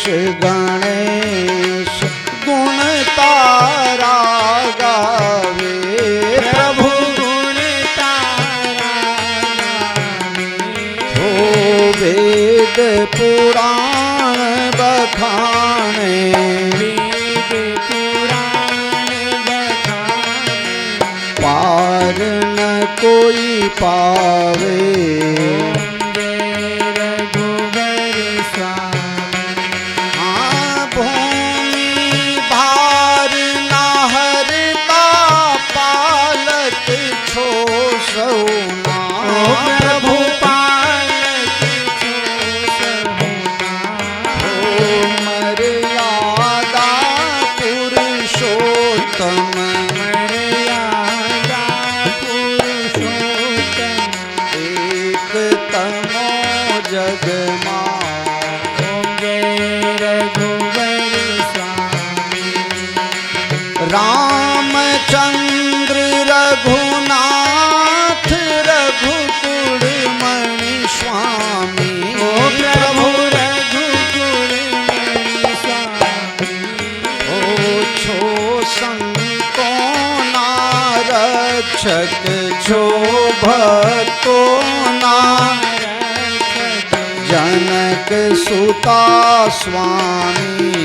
गणेश गुण तारा गावे। प्रभु गुण तारा हो वेद पुराण बखाने, वेद पुराण बखाने, पार न कोई पावे। प्रभु पालक छो सहुना, हो मर्यादा पुरुषोत्तम, मर्यादा पुरुषोत्तम, एक तमो जगमा। ओम जय रघुवर स्वामी। रामचंद्र रघुनाथ रघुकुल मणि स्वामी। ओ प्रभु रघुकुल मणि स्वामी। ओ छो संतों ना रक्षक, छो भक्तों ना जनक सुता स्वामी।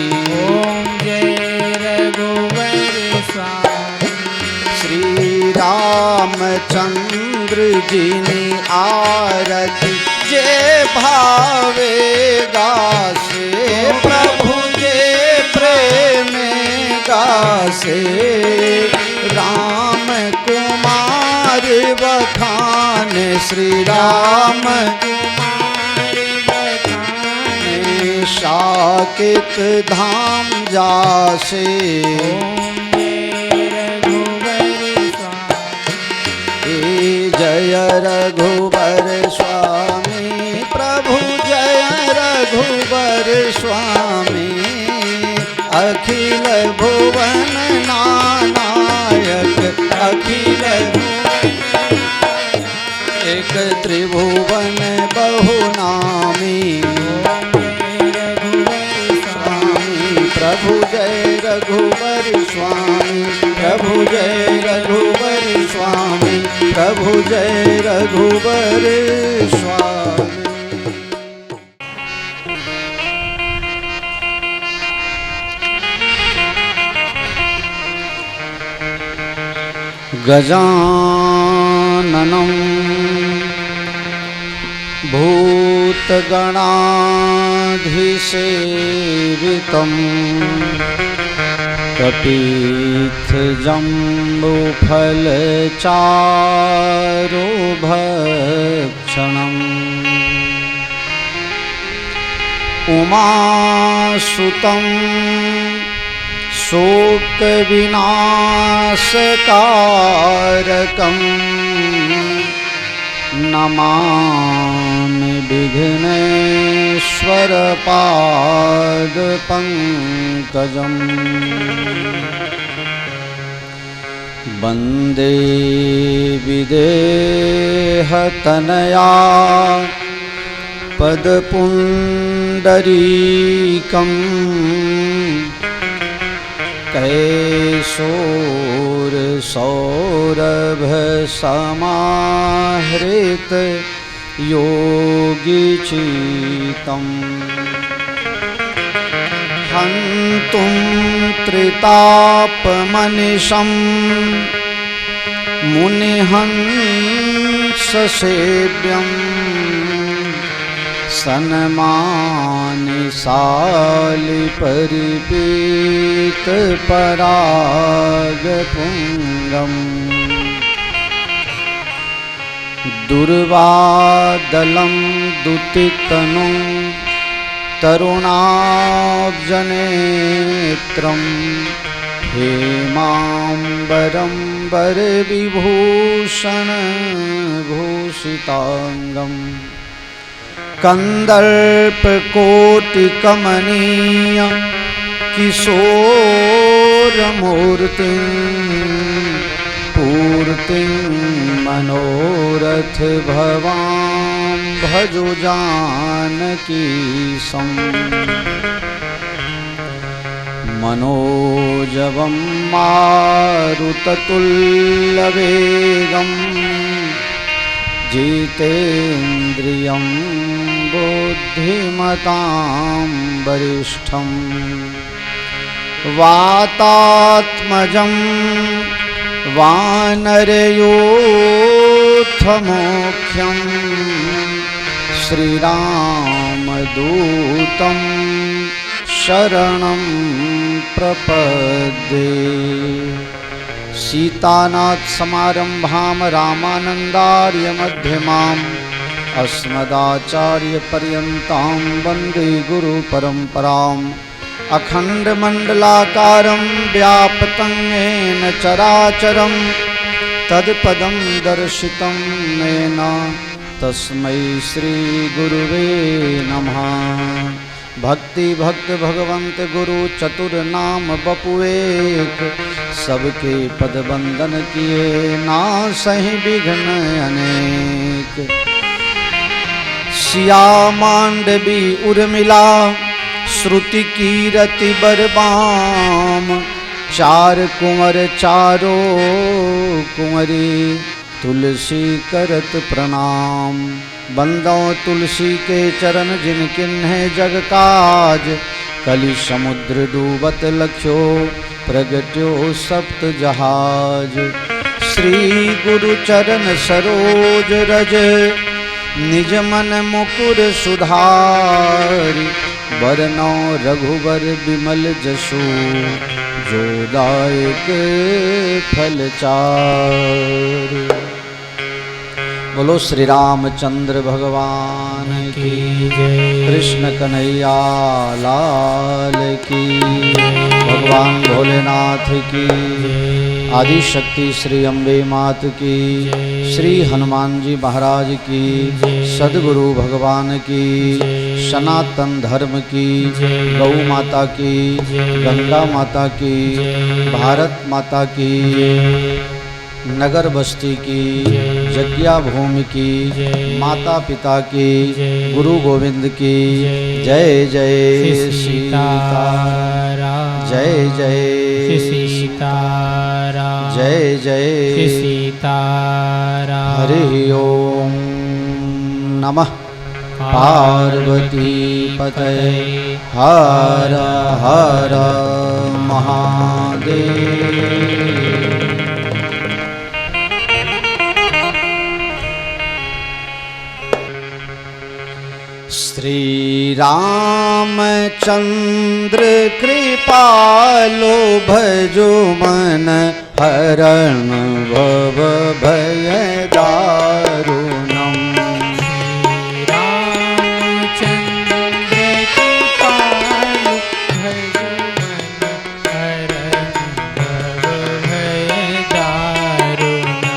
ओम जय रघुवर स्वामी। श्री रामचंद्र जी ने आरती जे भावे गासे। प्रभु जे प्रेम गासे, राम कुमार बखान। श्री राम कुमार बखाने, साकेत धाम जासे। ओम जय रघुवर स्वामी। जय रघुवर स्वामी प्रभु, जय रघुवर स्वामी। अखिल भुवन नायक, अखिल एक त्रिभुवन बहुनामी। प्रभु जय रघुवर स्वामी, प्रभु जय रघुवर स्वामी, प्रभु जय रघुवर स्वामी। गजाननं भूतगणाधिसेवितं कपित्थजम्बुफलचारुभक्षणम् उमासुतं शोकविनाशकारकं नमामि विघ्नेश्वरपादपङ्कजम्। वन्दे विदेहतनया पदपुण्डरीकम् कैशोरसौरभसमाहृत योगिचित्तम्। हन्तुं त्रितापमनिशं मुनिहंससेव्यं सन्मानिसालिपरिपीतपरागपुङ्गम्। दुर्वादलं दुतितनुं तरुणाब्जनेत्रं हेमाम्बरं वरविभूषणभूषिताङ्गम्। कन्दर्पकोटिकमनीय किशोरमूर्तिं पूर्तिं मनोरथ भवां भजो जानकीशम्। मनोजवं मारुततुल्यवेगं जितेन्द्रियं बुद्धिमतां वरिष्ठं वातात्मजं वानरयूथमुख्यं श्रीरामदूतं शरणं प्रपद्ये। सीतानाथ समारंभां रामानन्दार्यमध्यमाम् अस्मदाचार्यपर्यन्तां वन्दे गुरुपरम्पराम्। अखण्डमण्डलाकारं व्याप्तं येन चराचरं तत्पदं दर्शितं येन तस्मै श्रीगुरुवे नमः। भक्ति भक्त भगवंत गुरु चतुर्नाम बपुएक, सबके पद बंदन किए नासहि विघ्न अनेक। सिया मांडवी उर्मिला श्रुति कीरति बरबाम, चार कुंवर चारो कुंवरी तुलसी करत प्रणाम। बंदों तुलसी के चरण जिन किन्हे जग काज, कलि समुद्र डूबत लख्यो प्रगट्यो सप्त जहाज। श्री गुरु चरण सरोज रज, निज मन मुकुर सुधारि। बरनौ रघुबर विमल जसु, जो दायक फल चारि। बोलो श्री रामचंद्र भगवान की जय। कृष्ण कन्हैया लाल की, भगवान भोलेनाथ की, आदि शक्ति श्री अम्बे मात की, श्री हनुमान जी महाराज की, सद्गुरु भगवान की, सनातन धर्म की, गौ माता की, गंगा माता की, भारत माता की, नगर बस्ती की, जग्या भूमि की, माता पिता की, गुरु गोविंद की जय जय सीताराम, जय जय सीताराम, जय जय सीताराम। हरि ओम नमः पार्वती पतये हर हर महादेव। श्री रामचंद्र कृपालो, भजो मन हरण भव भय दारुणम्। रामचंद्र कृपालो, भजो मन हरण भव भय दारुणम्।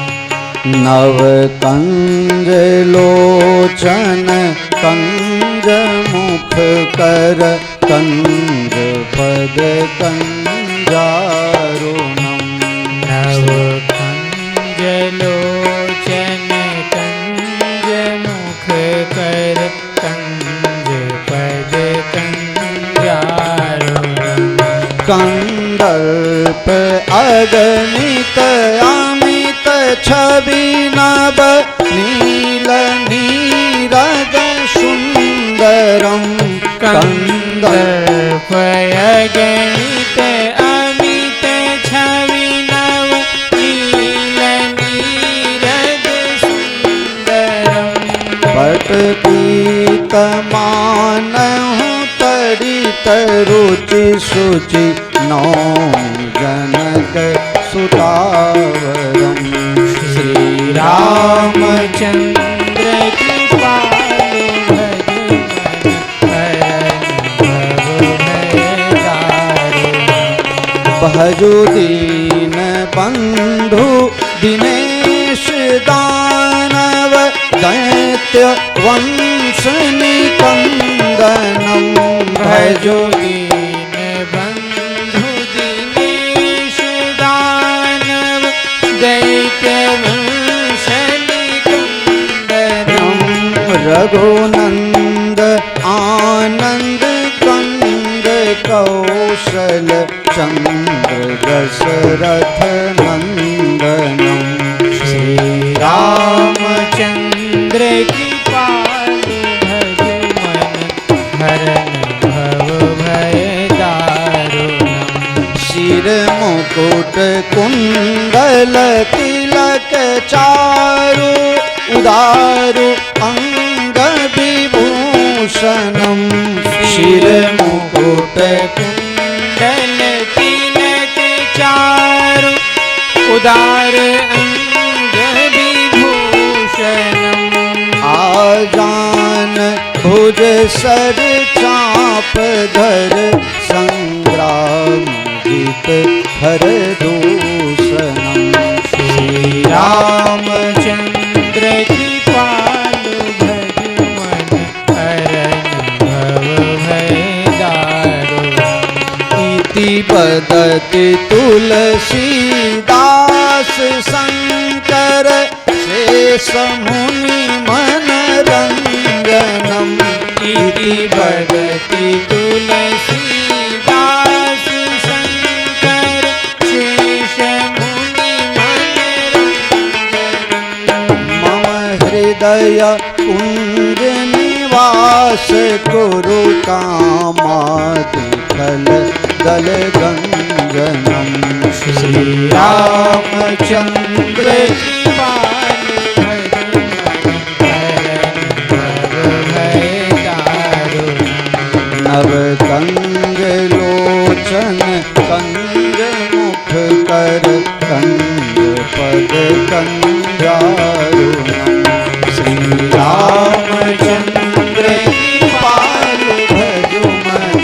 नव कंज लोचन कंज मुख कर, कंज पद कंजारुणम्। नव कंज लोचन कंज मुख कर, कंज पद कंजारुणम्। कंदर्प अगणित अमित छवि नभ, नील नीरद सुंदरम। कंदर्प अगणित अमित छवि नव, नील नीरद सुंदरम। पट पीत मानहु तरित रुचि शुचि, नौ जनक सुतावरम। श्री रामचंद्र कृपालो, भजो मन हरण भव भय दारुणम्। भजो दीन बंधु दिनेश दानव, दैत्य वंश निकंदनम। भजो दीन बंधु दिनेश दानव, दैत्य वंश निकंदनम। रघुनंद आनंद कंद कौशल दशरथ नंदनम श्री रामचंद्र की पालु भजु मन हरन भव भय दारुणम शिर मुकुट कुंडल तिलक चारु उदारु अंग विभूषणम शिर मुकुट कुंडल तिलक चारु उदार अंग विभूषणम आजान भुज सर चाप धर संग्राम जीत हर दूषणम श्री रामचंद्र की पालु भजु मन हरन भव भय दारुणम इति बदति तुलसीदास शंकर शेष मुनि मनरंजनम इति भगति तुलसीदास शंकर शेष मुनि मनरंजनम मम हृदय कुंज निवास कुरु कामादि फल दल गंजनम श्री रामचंद्र की पालु भजु मन हरन भव भय दारुणम नव कंज लोचन कंज मुख कर कंज पद कंजारुणम श्री रामचंद्र की पालु भजु मन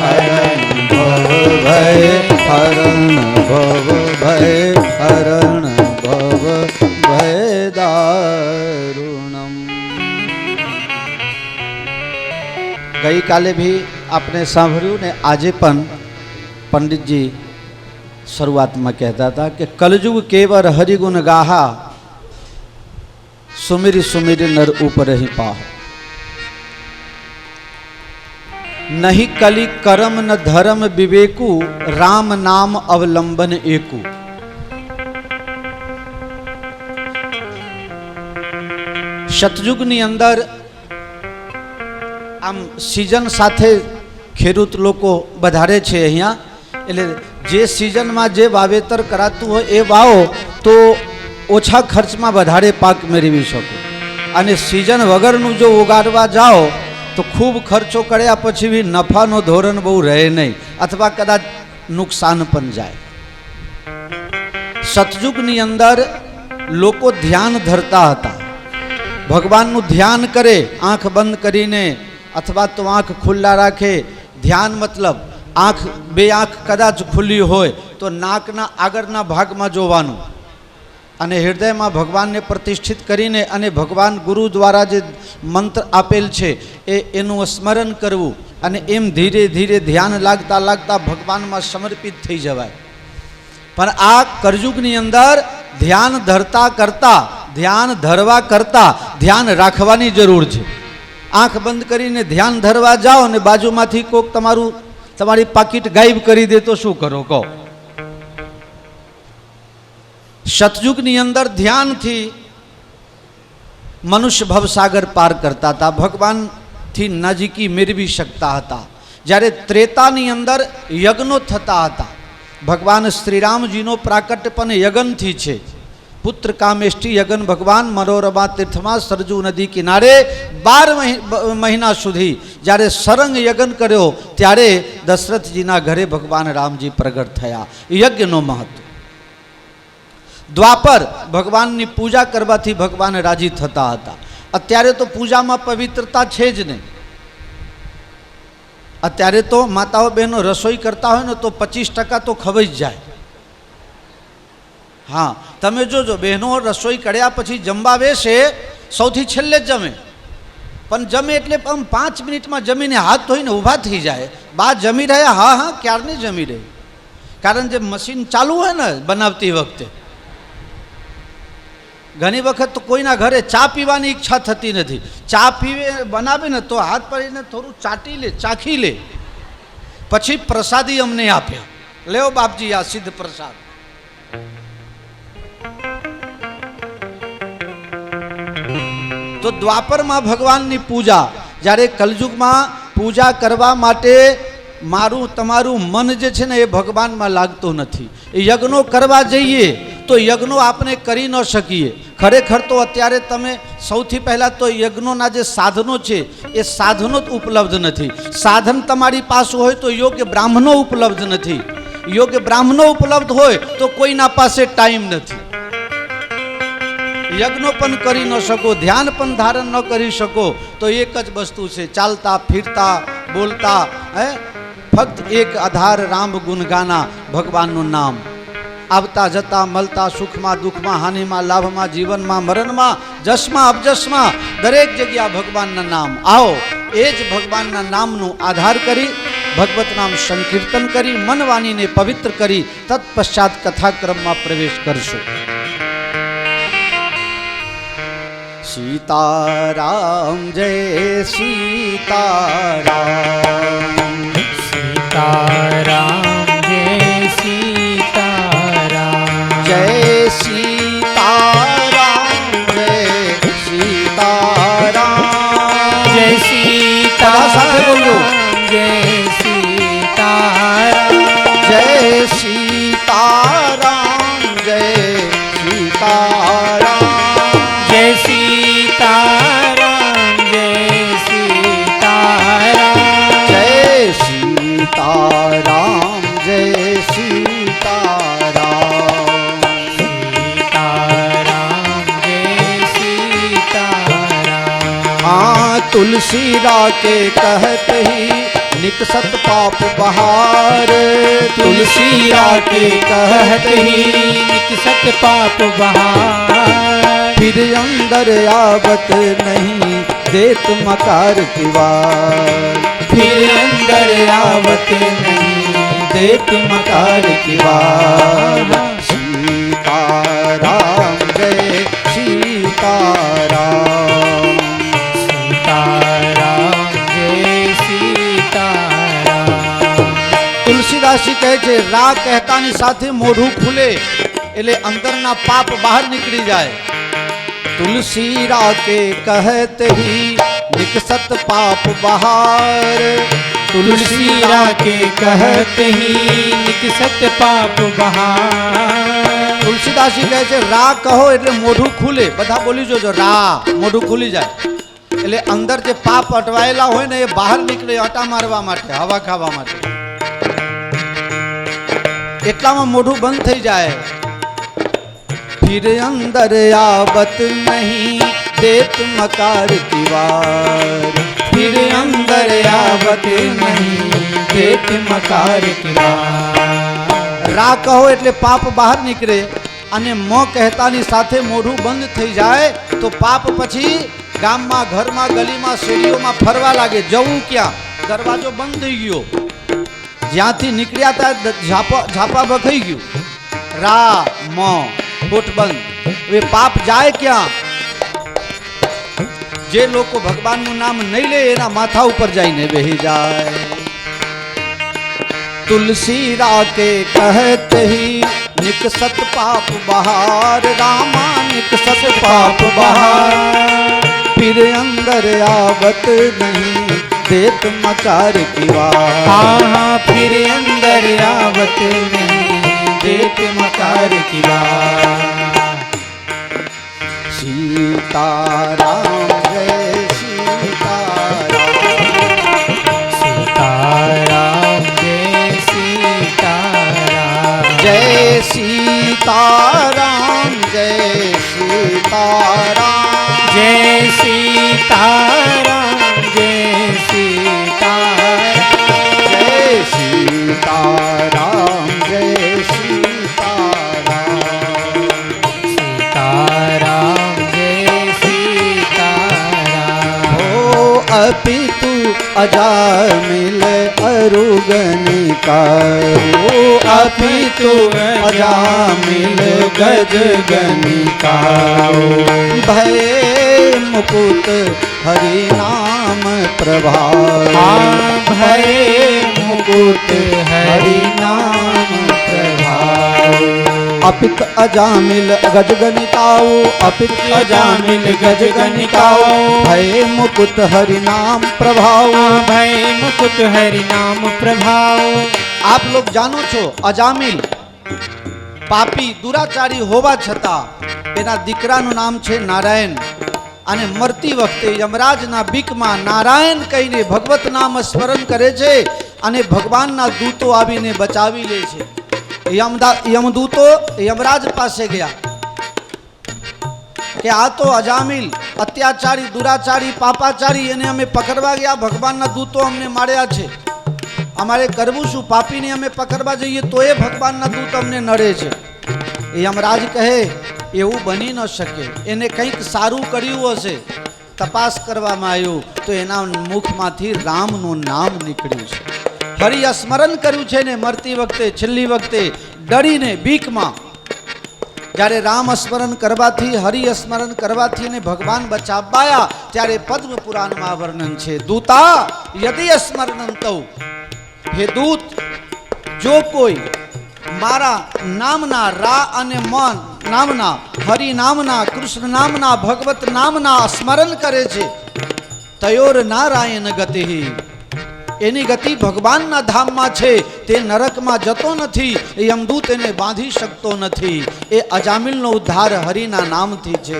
हरण भव भय हरण भव भय हरण भव भय दारुणम। गई काले भी आपने सांभळ्યું ने આજે પણ पंडितजी शुरुआत में कहता था कि कलयुग केवल हरिगुण गाहा सुमिरी सुमिरी नर ऊपर ही पाह नहीं कली करम न धर्म विवेकु राम नाम अवलंबन एकु। सतयुगनी अंदर આમ સિઝન સાથે ખેડૂત લોકો વધારે છે અહીંયા, એટલે જે સિઝનમાં જે વાવેતર કરાતું હોય એ વાવો તો ઓછા ખર્ચમાં વધારે પાક મેળવી શકો, અને સિઝન વગરનું જો ઉગાડવા જાઓ તો ખૂબ ખર્ચો કર્યા પછી બી નફાનો ધોરણ બહુ રહે નહીં, અથવા કદાચ નુકસાન પણ જાય. સતયુગની અંદર લોકો ધ્યાન ધરતા હતા, ભગવાનનું ધ્યાન કરે આંખ બંધ કરીને અથવા તો આંખ ખુલ્લા રાખે. ધ્યાન મતલબ આંખ બે આંખ કદાચ ખુલ્લી હોય તો નાકના આગળના ભાગમાં જોવાનું અને હૃદયમાં ભગવાનને પ્રતિષ્ઠિત કરીને અને ભગવાન ગુરુ દ્વારા જે મંત્ર આપેલ છે એનું સ્મરણ કરવું, અને એમ ધીરે ધીરે ધ્યાન લાગતા લાગતા ભગવાનમાં સમર્પિત થઈ જવાય. પણ આ કળયુગની અંદર ધ્યાન ધરતા કરતાં ધ્યાન ધરવા કરતાં ધ્યાન રાખવાની જરૂર છે. આંખ બંધ કરીને ધ્યાન ધરવા જાઓ ને બાજુમાંથી કોક તમારી પાકીટ ગાયબ કરી દે તો શું કરો કહો? સતયુગની અંદર ધ્યાનથી મનુષ્ય ભવસાગર પાર કરતા હતા, ભગવાનથી નજીકી મેળવી શકતા હતા. જ્યારે ત્રેતાની અંદર યજ્ઞો થતા હતા, ભગવાન શ્રીરામજીનો પ્રાકટ્ય પણ યજ્ઞથી છે. પુત્ર કામેષ્ટી યજ્ઞ ભગવાન મનોરમા તીર્થમાં સરજુ નદી કિનારે 12 મહિના સુધી જ્યારે સરંગ યજ્ઞ કર્યો ત્યારે દશરથજીના ઘરે ભગવાન રામજી પ્રગટ થયા. યજ્ઞનો મહત્વ. દ્વાપર ભગવાનની પૂજા કરવાથી ભગવાન રાજી થતા હતા. અત્યારે તો પૂજામાં પવિત્રતા છે જ નહીં. અત્યારે તો માતાઓ બહેનો રસોઈ કરતા હોય ને તો 25% તો ખવાઈ જ જાય. હા, તમે જોજો બહેનો રસોઈ કર્યા પછી જમવા બેસે સૌથી છેલ્લે જ જમે, પણ જમે એટલે 5 મિનિટમાં જમીને હાથ ધોઈને ઊભા થઈ જાય. બા જમી રહ્યા? હા હા, ક્યારની જમી રહી. કારણ જે મશીન ચાલુ હોય ને બનાવતી વખતે ઘણી વખત તો કોઈના ઘરે ચા પીવાની ઈચ્છા થતી નથી. ચા પીવે બનાવે ને તો હાથ પડીને થોડું ચાટી લે, ચાખી લે, પછી પ્રસાદી અમને આપ્યા, લેવો બાપજી આ સિદ્ધ પ્રસાદ. તો દ્વાપરમાં ભગવાનની પૂજા, જ્યારે કલયુગમાં પૂજા કરવા માટે મારું તમારું મન જે છે ને એ ભગવાનમાં લાગતું નથી. એ યજ્ઞો કરવા જઈએ તો યજ્ઞો આપણે કરી ન શકીએ. ખરેખર તો અત્યારે તમે સૌથી પહેલાં તો યજ્ઞોના જે સાધનો છે એ સાધનો જ ઉપલબ્ધ નથી. સાધન તમારી પાસે હોય તો યોગ્ય બ્રાહ્મણો ઉપલબ્ધ નથી. યોગ્ય બ્રાહ્મણો ઉપલબ્ધ હોય તો કોઈના પાસે ટાઈમ નથી. યજ્ઞો પણ કરી ન શકો, ધ્યાન પણ ધારણ ન કરી શકો. તો એક જ વસ્તુ છે, ચાલતા ફીરતા બોલતા ફક્ત એક આધાર રામ ગુણગાના, ભગવાનનું નામ. આવતા જતા મળતા સુખમાં દુઃખમાં હાનિમાં લાભમાં જીવનમાં મરણમાં જશમાં અબજશમાં દરેક જગ્યા ભગવાનના નામ. આવો એ જ ભગવાનના નામનું આધાર કરી ભગવત નામ સંકીર્તન કરી મન વાણીને પવિત્ર કરી તત્પશ્ચાત કથાક્રમમાં પ્રવેશ કરશું. સીતારામ જય સીતારામ, સીતારામ જય સીતારામ, જય સીતારામ જય સીતારામ, જય સીતારામ જય સીતારામ, જય સીતારામ જય સીતારામ, જય સીતારામ જય સીતારામ, જય સીતારામ જય સીતારામ, સીતારામ જય સીતારામ. हाँ तुलसी राके कहत ही निकसत पाप बहार, तुलसी राके कहत ही निकसत पाप बहार, फिर अंदर आवत नहीं देत मकार की वार, फिर अंदर आवत नहीं देत मकार की वार. सीताराम जय सीताराम, सीताराम जय सीताराम. તુલસીદાસજી કહે છે રા કહેતાની સાથે મોઢું ખુલે એટલે અંદરના પાપ બહાર નીકળી જાય. तुलसी राके कहत ही निकसत पाप बहार, तुलसी राके कहत ही निकसत पाप बहार. તુલસીદાસજી કહે છે રા કહો એટલે મોઢું ખુલે. બધા બોલી જોજો, રા મોઢું ખુલી જાય એટલે અંદર જે પાપ અટવાયેલા હોય ને એ બહાર નીકળે, આટા મારવા માટે, હવા ખાવા માટે. એટલામાં મોઢું બંધ થઈ જાય. फिर अंदर आवत नहीं देत मकार की वार, फिर अंदर आवत नहीं देत मकार की वार. રા કહો એટલે પાપ બહાર નીકળે અને મ કહેતાની સાથે મોઢું બંધ થઈ જાય તો પાપ પછી ગામમાં ઘરમાં ગલીમાં શેરીઓમાં ફરવા લાગે. જવું ક્યાં? દરવાજો બંધ થઈ ગયો, જ્યાંથી નીકળ્યા હતા ઝાપા બખાઈ ગયું. રા મ ફૂટ બંધ. હવે પાપ જાય ક્યાં? જે લોકો ભગવાનનું નામ નહીં લે એના માથા ઉપર જઈને બેહી જાય. तुलसी राके कहत ही निकसत पाप बहार, रामा निकसत पाप बहार, फिर अंदर आवत नहीं देत मकार की वार. हाँ फिर अंदर आवत नहीं देत मकार की वार. सीताराम जय सीताराम, सीताराम जय सीताराम, जय सीताराम जय सीताराम, जय सीताराम जय सीताराम, जय सीताराम जय सीताराम, सीताराम जय सीताराम. हो अपितु अजामिल अरुगनिका, हो अपितु अजामिल गजगनिका, भय मुकुट हरि नाम प्रभाव, भय मुकुट हरि नाम प्रभाव. અપિત અજામિલ ગજગનિતાઓ અપિત અજામિલ ગજગનિતાઓ ભય મુકુત હરિ નામ પ્રભાવ भय मुकुट हरि नाम प्रभाव આપ લોગ જાણો છો અજામિલ પાપી દુરાચારી હોવા છતાં એના દીકરાનું નામ છે નારાયણ અને મરતી વખતે યમરાજના બીકમાં નારાયણ કહીને ભગવત નામ સ્મરણ કરે છે અને ભગવાનના દૂતો આવીને બચાવી લે છે યમદૂતો યમરાજ પાસે ગયા કે આ તો અજામિલ અત્યાચારી દુરાચારી પાપાચારી એને અમે પકડવા ગયા ભગવાનના દૂતો અમને માર્યા છે અમારે કરવું શું પાપીને અમે પકડવા જઈએ તો એ ભગવાનના દૂત અમને નડે છે યમરાજ કહે એવું બની ન શકે એને કંઈક સારું કર્યું હશે તપાસ કરવામાં આવ્યું તો એના મુખમાંથી રામનું નામ નીકળ્યું છે હરિ સ્મરણ કર્યું છે ને મરતી વખતે છેલ્લી વખતે ડરીને બીકમાં જ્યારે રામ સ્મરણ કરવાથી હરિ સ્મરણ કરવાથી એને ભગવાન બચાવાયા ત્યારે પદ્મ પુરાણમાં વર્ણન છે દૂતા યદિ સ્મરણંતો હે દૂત જો કોઈ મારા નામના રા અને મન નામના હરિ નામના કૃષ્ણ નામના ભગવત નામના સ્મરણ કરે છે તયોર નારાયણ ગતિ એની ગતિ ભગવાનના ધામમાં છે તે નરકમાં જતો નથી એ યમદૂત એને બાંધી શકતો નથી એ અજામિલનો ઉદ્ધાર હરિના નામથી છે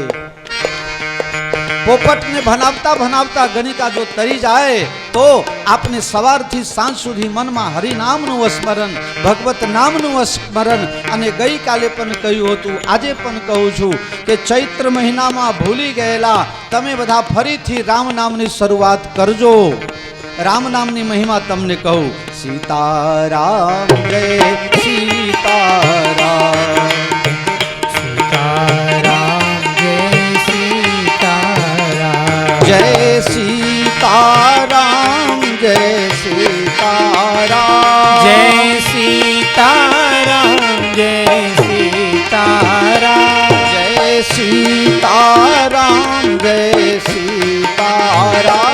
પોપટને ભણાવતા ભણાવતા ગણિકા જો તરી જાય તો આપને સવારથી સાંજ સુધી મનમાં હરિનામનું સ્મરણ ભગવત નામનું સ્મરણ અને ગઈકાલે પણ કહ્યું હતું આજે પણ કહું છું કે ચૈત્ર મહિનામાં ભૂલી ગયેલા તમે બધા ફરીથી રામ નામની શરૂઆત કરજો રામ નામની મહિમા તમને કહું સીતારામ જય સીતારામ जय सीताराम जय सीताराम जय सीताराम जय सीताराम जय सीताराम जय सीताराम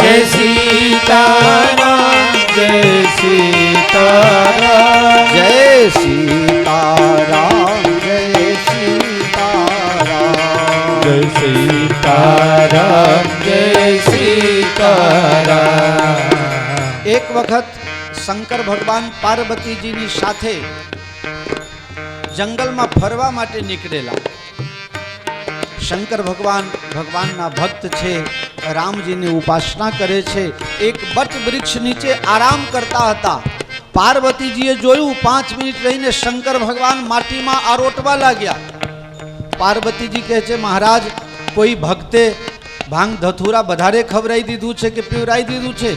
जय सीताराम जय सीताराम जय सीताराम जय सीताराम जय सीताराम जय सीताराम એક વખત શંકર ભગવાન પાર્વતીજીની સાથે જંગલમાં ફરવા માટે નીકળેલા શંકર ભગવાન ભગવાનના ભક્ત છે રામજીની ઉપાસના કરે છે એક બટ વૃક્ષ નીચે આરામ કરતા હતા પાર્વતીજીએ જોયું 5 મિનિટ રહીને શંકર ભગવાન માટીમાં આરોટવા લાગ્યા પાર્વતીજી કહે છે મહારાજ કોઈ ભક્તે ભાંગ ધતુરા વધારે ખવડાવી દીધું છે કે પીવરાઈ દીધું છે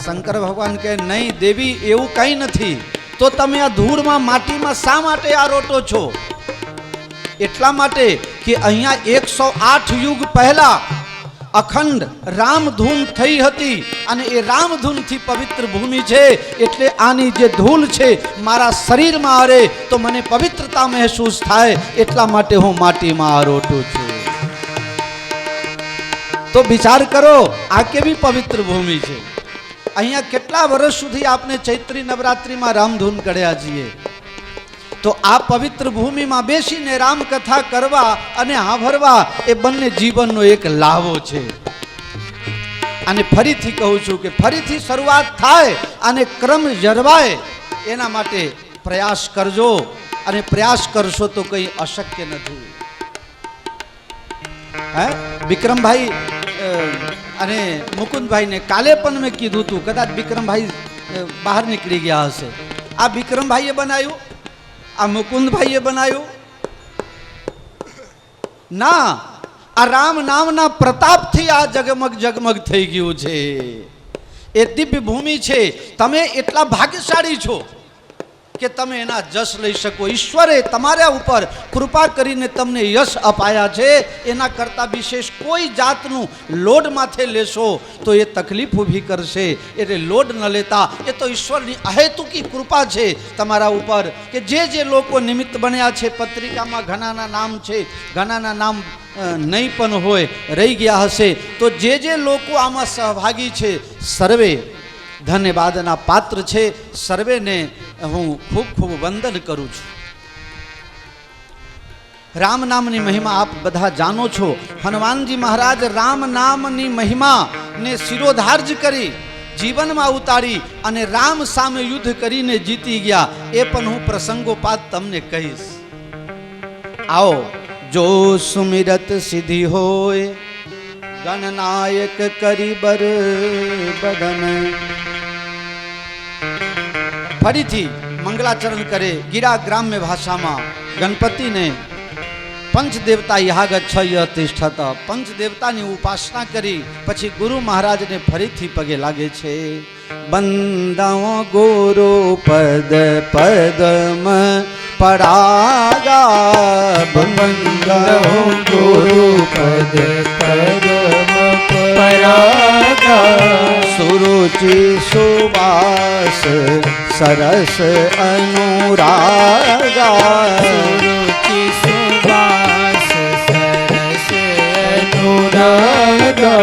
શંકર ભગવાન કહે નહીં દેવી એવું કંઈ નથી તો તમે આ ધૂળમાં માટીમાં શા માટે આરોટો છો એટલા માટે કે અહીંયા 108 યુગ પહેલા અખંડ રામધૂન થઈ હતી અને એ રામધૂનથી પવિત્ર ભૂમિ છે એટલે આની જે ધૂળ છે મારા શરીરમાં આવે તો મને પવિત્રતા મહેસૂસ થાય એટલા માટે હું માટીમાં આરોટું છું તો વિચાર કરો આ કેવી પવિત્ર ભૂમિ છે અહીંયા કેટલા વર્ષ સુધી આપને ચૈત્રી નવરાત્રિમાં રામધૂન કર્યા છીએ તો આ પવિત્ર ભૂમિમાં બેસીને રામકથા કરવા અને સાંભળવા એ બંને જીવનનો એક લાવો છે અને ફરીથી કહું છું કે ફરીથી શરૂઆત થાય અને ક્રમ જળવાય એના માટે પ્રયાસ કરજો અને પ્રયાસ કરશો તો કંઈ અશક્ય નથી હે વિક્રમભાઈ અને મુકુંદભાઈને કાલે પણ મેં કીધું હતું કદાચ વિક્રમભાઈ બહાર નીકળી ગયા હશે આ વિક્રમભાઈએ બનાવ્યું આ મુકુંદભાઈએ બનાવ્યું ના આ રામ નામના પ્રતાપથી આ જગમગ જગમગ થઈ ગયું છે એ દિવ્ય ભૂમિ છે તમે એટલા ભાગ્યશાળી છો કે તમે એના જશ લઈ શકો ઈશ્વરે તમારા ઉપર કૃપા કરીને તમને યશ અપાયા છે એના કરતાં વિશેષ કોઈ જાતનું લોડ માથે લેશો તો એ તકલીફ ઊભી કરશે એટલે લોડ ન લેતા એ તો ઈશ્વરની અહેતુકી કૃપા છે તમારા ઉપર કે જે લોકો નિમિત્ત બન્યા છે પત્રિકામાં ઘણાના નામ છે ઘણાના નામ નહીં પણ હોય રહી ગયા હશે તો જે લોકો આમાં સહભાગી છે સર્વે ધન્યવાદના પાત્ર છે સર્વેને હું ખૂબ ખૂબ વંદન કરું છું રામ નામની મહિમા આપ બધા જાણો છો. હનુમાનજી મહારાજ રામ નામની મહિમા ને શિરોધાર્જ કરી જીવનમાં ઉતારી અને રામ સામે યુદ્ધ કરીને જીતી ગયા. એ પણ હું પ્રસંગોપાત તમને કહીશ. આવો. જો સુમિરત સિદ્ધિ હોય ગણનાયક કરી બર બદન. ફરીથી મંગલાચરણ કરે ગીરા ગ્રામ્ય ભાષામાં ગણપતિને પંચ દેવતા યાગચ્છય તિષ્ઠત. પંચ દેવતાની ઉપાસના કરી પછી ગુરુ મહારાજને ફરીથી પગે લાગે છે. બંદવ ગુરુ પદ પદમ પરાગા. બંદવ ગુરુ પદ પદમ પરાગા. સુરુચિ સુવાસ સરસ અનુરાગા. સુરુચિ સુવાસ સરસ અનુરાગા.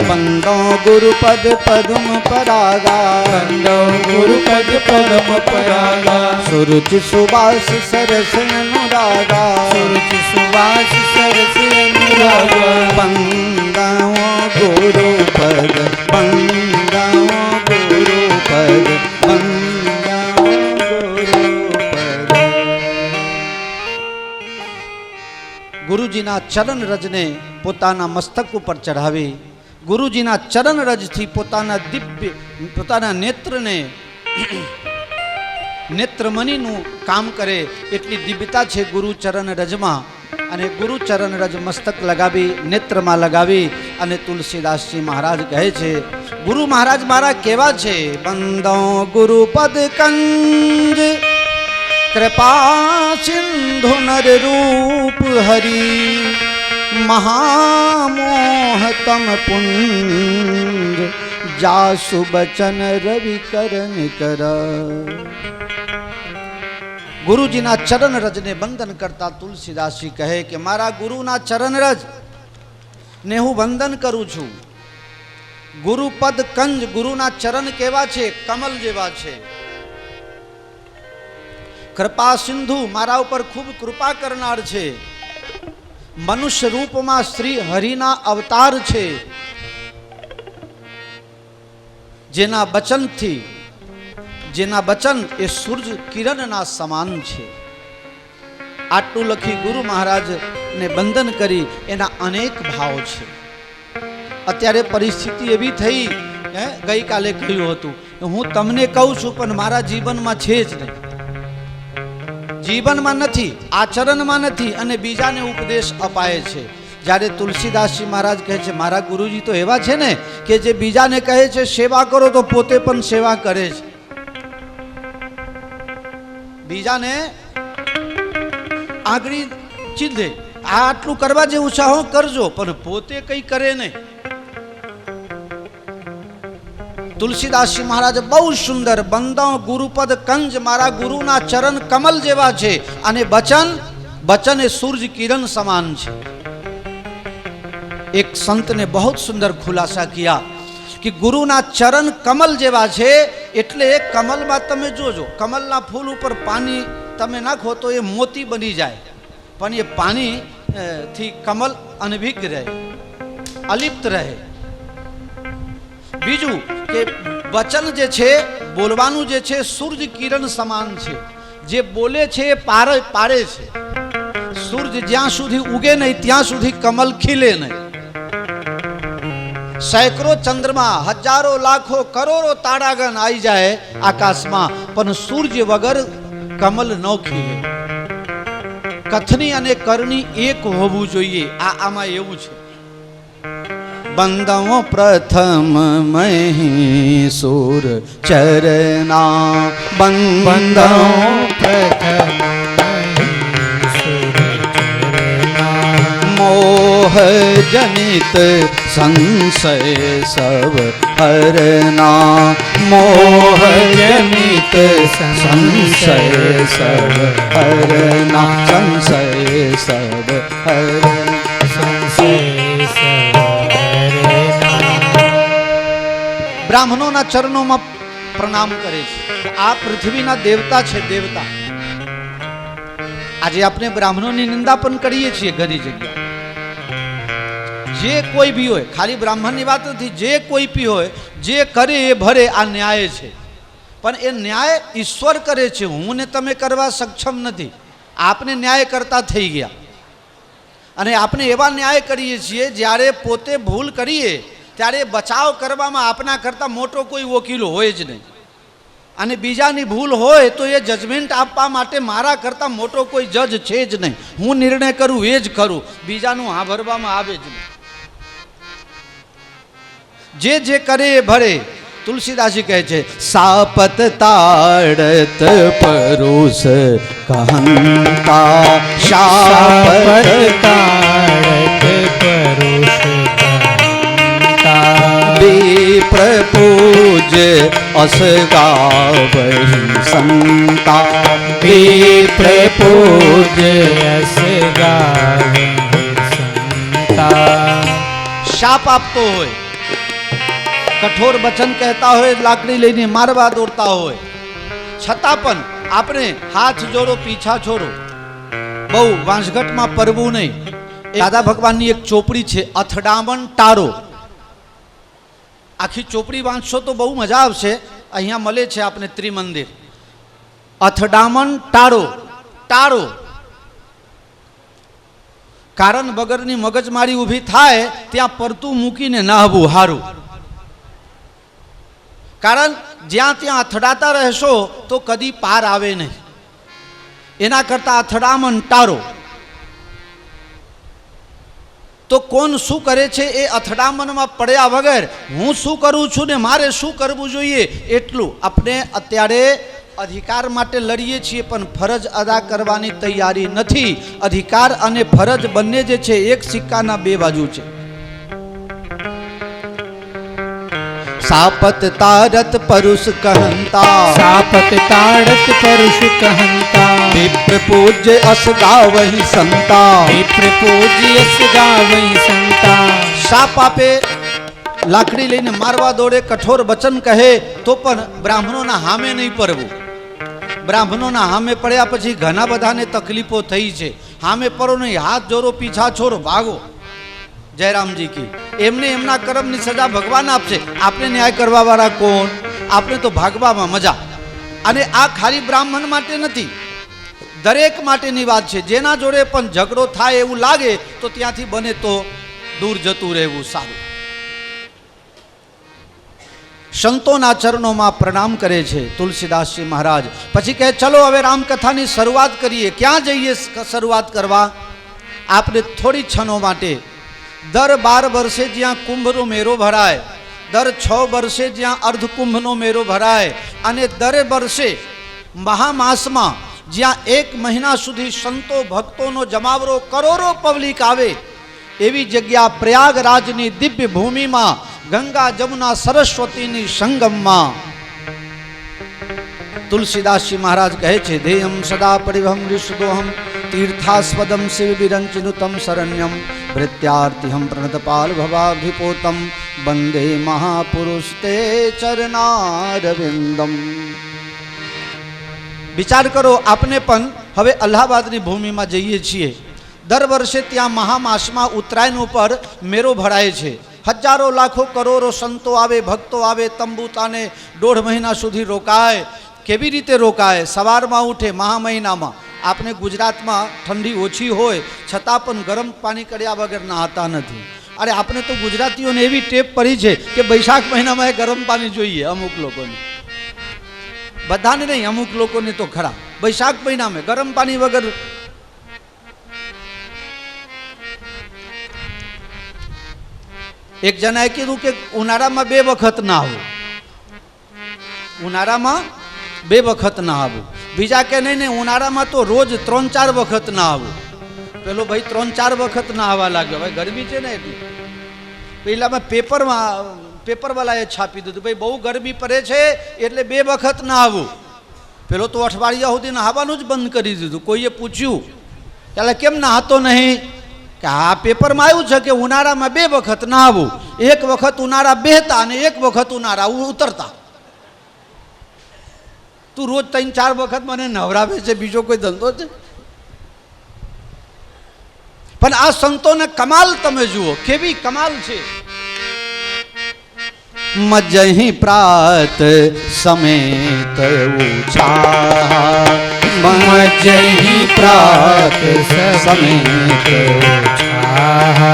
બંદો ગુરુપદ પદમ પરાગા. બંદો ગુરુપદ પદમ પરાગા. સુરુચિ સુવાસ સરસ અનુરાગા. સુરુચિ સુવાસ સરસ અનુરાગા. બંદો ગુરુપદ બંદો ગુરુપદ બંદો ગુરુપદ. ગુરુજીના ચરણ રજને પોતાના મસ્તક ઉપર ચઢાવી ગુરુજીના ચરણ રજથી પોતાના નેત્રને નેત્રમણીનું કામ કરે એટલી દિવ્યતા છે ગુરુ ચરણ રજમાં. અને ગુરુ ચરણ રજ મસ્તક લગાવી નેત્રમાં લગાવી અને તુલસીદાસજી મહારાજ કહે છે ગુરુ મહારાજ મારા કેવા છે. બંદો ગુરુપદ કંજ કૃપા સિંધુ નર રૂપ હરી. મહામોહતમ પુંજ જાસુ બચન રવિ કરન કર. ગુરુજીના ચરણ રજને વંદન કરતા તુલસીદાસજી કહે કે મારા ગુરુના ચરણ રજ ને હું વંદન કરું છું. ગુરુપદ કંજ ગુરુના ચરણ કેવા છે? કમલ જેવા છે. કૃપા સિંધુ મારા ઉપર ખૂબ કૃપા કરનાર છે. મનુષ્ય રૂપમાં શ્રી હરિના અવતાર છે. જેના વચન એ સૂર્ય કિરણના સમાન છે. આટલું લખી ગુરુ મહારાજને વંદન કરી એના અનેક ભાવ છે. અત્યારે પરિસ્થિતિ એવી થઈ ગઈકાલે કહ્યું હતું હું તમને કહું છું પણ મારા જીવનમાં છે જ નહીં. જીવનમાં નથી, આચરણમાં નથી અને બીજાને ઉપદેશ અપાય છે. જ્યારે તુલસીદાસજી મહારાજ કહે છે મારા ગુરુજી તો એવા છે ને કે જે બીજાને કહે છે સેવા કરો તો પોતે પણ સેવા કરે છે. બીજાને આંગળી ચીંધે આટલું કરવા જેવું ચાહો કરજો પણ પોતે કંઈ કરે નહીં. તુલસીદાસજી મહારાજ બહુ સુંદર બંદો ગુરુપદ કંજ મારા ગુરુના ચરણ કમલ જેવા છે અને બચન એ સૂર્ય કિરણ સમાન છે. એક સંતને બહુ સુંદર ખુલાસા કિયા કે ગુરુના ચરણ કમલ જેવા છે એટલે એ કમલમાં તમે જોજો કમલના ફૂલ ઉપર પાણી તમે નાખો તો એ મોતી બની જાય પણ એ પાણી થી કમલ અનભિગ રહે, અલિપ્ત રહે. બીજું કે વચન જે છે બોલવાનું જે છે સૂર્ય કિરણ સમાન છે. જે બોલે છે એ પાડે છે. સૂર્ય જ્યાં સુધી ઉગે નહીં ત્યાં સુધી કમલ ખીલે નહીં. સેંકડો ચંદ્રમા હજારો લાખો કરોડો તારાગણ આવી જાય આકાશમાં પણ સૂર્ય વગર કમલ ન ખીલે. કથની અને કરણી એક હોવું જોઈએ. આમાં એવું છે. બંદો પ્રથમ મહીસુર ચરણા બંદો પ્રથમ મોહ જનિત સંશય સબ હરના મોહ જનિત સંશય સબ હરના સંશય સબ હરના. બ્રાહ્મણોના ચરણોમાં પ્રણામ કરે છે. આ પૃથ્વીના દેવતા છે. દેવતા આજે આપણે બ્રાહ્મણોની નિંદા પણ કરીએ છીએ ઘણી જગ્યાએ. જે કોઈ બી હોય, ખાલી બ્રાહ્મણની વાત નથી, જે કોઈ બી હોય, જે કરે એ ભરે, આ ન્યાય છે. પણ એ ન્યાય ઈશ્વર કરે છે, હું ને તમે કરવા સક્ષમ નથી. આપને ન્યાય કરતા થઈ ગયા, અને આપણે એવા ન્યાય કરીએ છીએ જ્યારે પોતે ભૂલ કરીએ ત્યારે બચાવ કરવામાં આપના કરતાં મોટો કોઈ વકીલો હોય જ નહીં, અને બીજાની ભૂલ હોય તો એ જજમેન્ટ આપવા માટે મારા કરતાં મોટો કોઈ જજ છે જ નહીં. હું નિર્ણય કરું એ જ કરું, બીજાનું સાંભળવામાં આવે જ નહીં. જે જે કરે એ ભરે. તુલસીદાસજી કહે છે, સાપત તાડત પરુષ કહંતા, સાપત તાડત પરુષ કહંતા, વિપ્ર પૂજ અસગાવહી સંતા, વિપ્ર પૂજ અસગાવહી સંતા. શાપ આપતો હોય, કઠોર વચન કહેતા હોય, લાકડી લઈને મારવા દોડતા હોય, છતાં પણ આપણે હાથ જોડો, પીછા છોડો, બહુ વાંસગટમાં પરવું નહીં. દાદા ભગવાનની એક ચોપડી છે, અથડામણ ટાળો. આખી ચોપડી વાંચશો તો બહુ મજા આવશે. અહીંયા મળે છે આપણે ત્રિમંદિર. અથડામણ ટાળો, ટાળો. કારણ વગરની મગજમારી ઊભી થાય ત્યાં પરતું મૂકીને નાહવું હારું. કારણ જ્યાં ત્યાં અથડાતા રહેશો તો કદી પાર આવે નહીં. એના કરતાં અથડામણ ટાળો. તો કોણ શું કરે છે એ અથડામણમાં પડ્યા વગર હું શું કરું છું ને મારે શું કરવું જોઈએ એટલું આપણે અત્યારે અધિકાર માટે લડીએ છીએ, પણ ફરજ અદા કરવાની તૈયારી નથી. અધિકાર અને ફરજ બંને જે છે એક સિક્કાના બે બાજુ છે. સાપત તારત પરુષ કહંતા, સાપત તાડત પરુષ કહંતા, વિપ્ર પૂજ્ય અસગાવહી સંતા, વિપ્ર પૂજ્ય અસગાવહી સંતા. શાપ આપે, લાકડી લઈને મારવા દોડે, કઠોર વચન કહે તો પણ બ્રાહ્મણોના હામે નહીં પડવું. બ્રાહ્મણોના હામે પડ્યા પછી ઘણા બધાને તકલીફો થઈ છે. હામે પડો નહીં, હાથ જોડો, પીછા છોડો, ભાગો. જયરામજી કી એમને એમના કર્મની સજા ભગવાન આપશે. આપણે ન્યાય કરવા વાળા કોણ? આપણે તો ભાગવામાં મજા. અને આ ખાલી બ્રાહ્મણ માટે નથી, દરેક માટેની વાત છે. જેના જોડે પણ ઝઘડો થાય એવું લાગે તો ત્યાંથી બને તો દૂર જતું રહેવું સારું. સંતોના ચરણોમાં પ્રણામ કરે છે તુલસીદાસજી મહારાજ. પછી કહે ચલો હવે રામકથાની શરૂઆત કરીએ. ક્યાં જઈએ શરૂઆત કરવા? આપણે થોડી ક્ષણો માટે દર 12 વર્ષે જ્યાં કુંભનો મેળો ભરાય, દર 6 વર્ષે જ્યાં અર્ધકુંભનો મેળો ભરાય, અને દર વર્ષે મહામાસમાં જ્યાં 1 મહિના સુધી સંતો ભક્તોનો જમાવરો કરોડો પબ્લિક આવે, એવી જગ્યા પ્રયાગરાજની દિવ્ય ભૂમિમાં ગંગા જમુના સરસ્વતીની સંગમમાં તુલસીદાસજી મહારાજ કહે છે, ધેયમ સદા પરિભમ ऋषदोहम तीर्थास्पदम शिव विरंचिनुतम शरण्यम भृत्यार्तिहम प्रणतपाल भवाभिपोतम वंदे महापुरुष ते चरणारविंदम. વિચાર કરો, આપણે પણ હવે અલ્હાબાદની ભૂમિમાં જઈએ છીએ. દર વર્ષે ત્યાં મહામાસમાં ઉત્તરાયણ ઉપર મેળો ભરાય છે. હજારો લાખો કરોડો સંતો આવે, ભક્તો આવે, તંબુતાને 1.5 મહિના સુધી રોકાય. કેવી રીતે રોકાય? સવારમાં ઉઠે. મહા મહિનામાં આપણે ગુજરાતમાં ઠંડી ઓછી હોય છતાં પણ ગરમ પાણી કર્યા વગર નહાતા નથી. અરે આપણે તો ગુજરાતીઓને એવી ટેપ પડી છે કે વૈશાખ મહિનામાં એ ગરમ પાણી જોઈએ. અમુક લોકોને, બધાને નહીં, અમુક લોકોને તો ખરા. વૈશાખ મહિનામાં ગરમ પાણી વગર. એક જણાએ કીધું કે ઉનાળામાં 2 વખત ના આવું, ઉનાળામાં 2 વખત ના આવું. બીજા કે નહીં નહીં, ઉનાળામાં તો રોજ 3-4 વખત ના આવું. પેલો ભાઈ 3-4 વખત ના આવવા લાગ્યો. ભાઈ ગરમી છે ને એટલે. પહેલામાં પેપરવાળાએ છાપી દીધું, ભાઈ બહુ ગરમી પડે છે એટલે 2 વખત ના આવું. પેલો તો અઠવાડિયા સુધી નહાવાનું જ બંધ કરી દીધું. કોઈએ પૂછ્યું એટલે કેમ નહાતો નહીં? કે આ પેપરમાં આવ્યું છે કે ઉનાળામાં 2 વખત ના આવું. 1 વખત ઉનાળા બેહતા અને 1 વખત ઉનાળા ઉતરતા. તું રોજ 3-4 વખત મને નવરાવે છે, બીજો કોઈ ધંધો છે? પણ આ સંતોને કમાલ તમે જુઓ, કેવી કમાલ છે. મજહી પ્રાત સમેત ઉછા, મજહી પ્રાત સમેત ઉછા,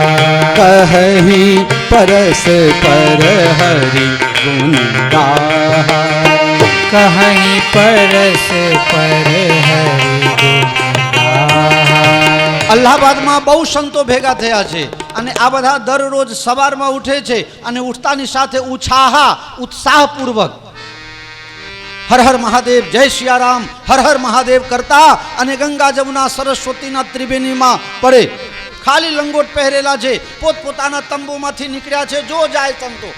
કહી પરસ પર હરિ ગુણ ગાહા, કહી પરસ પર હરિ ગુણ ગાહા. અલ્હાબાદમાં બહુ સંતો ભેગા થયા છે અને આ બધા દરરોજ સવારમાં ઉઠે છે અને ઉઠતાની સાથે ઉત્સાહપૂર્વક હર હર મહાદેવ, જય સિયારામ, હર હર મહાદેવ કરતા અને ગંગા જમુના સરસ્વતીના ત્રિવેણીમાં પડે. ખાલી લંગોટ પહેરેલા છે, પોતપોતાના તંબુમાંથી નીકળ્યા છે. જો જાય સંતો,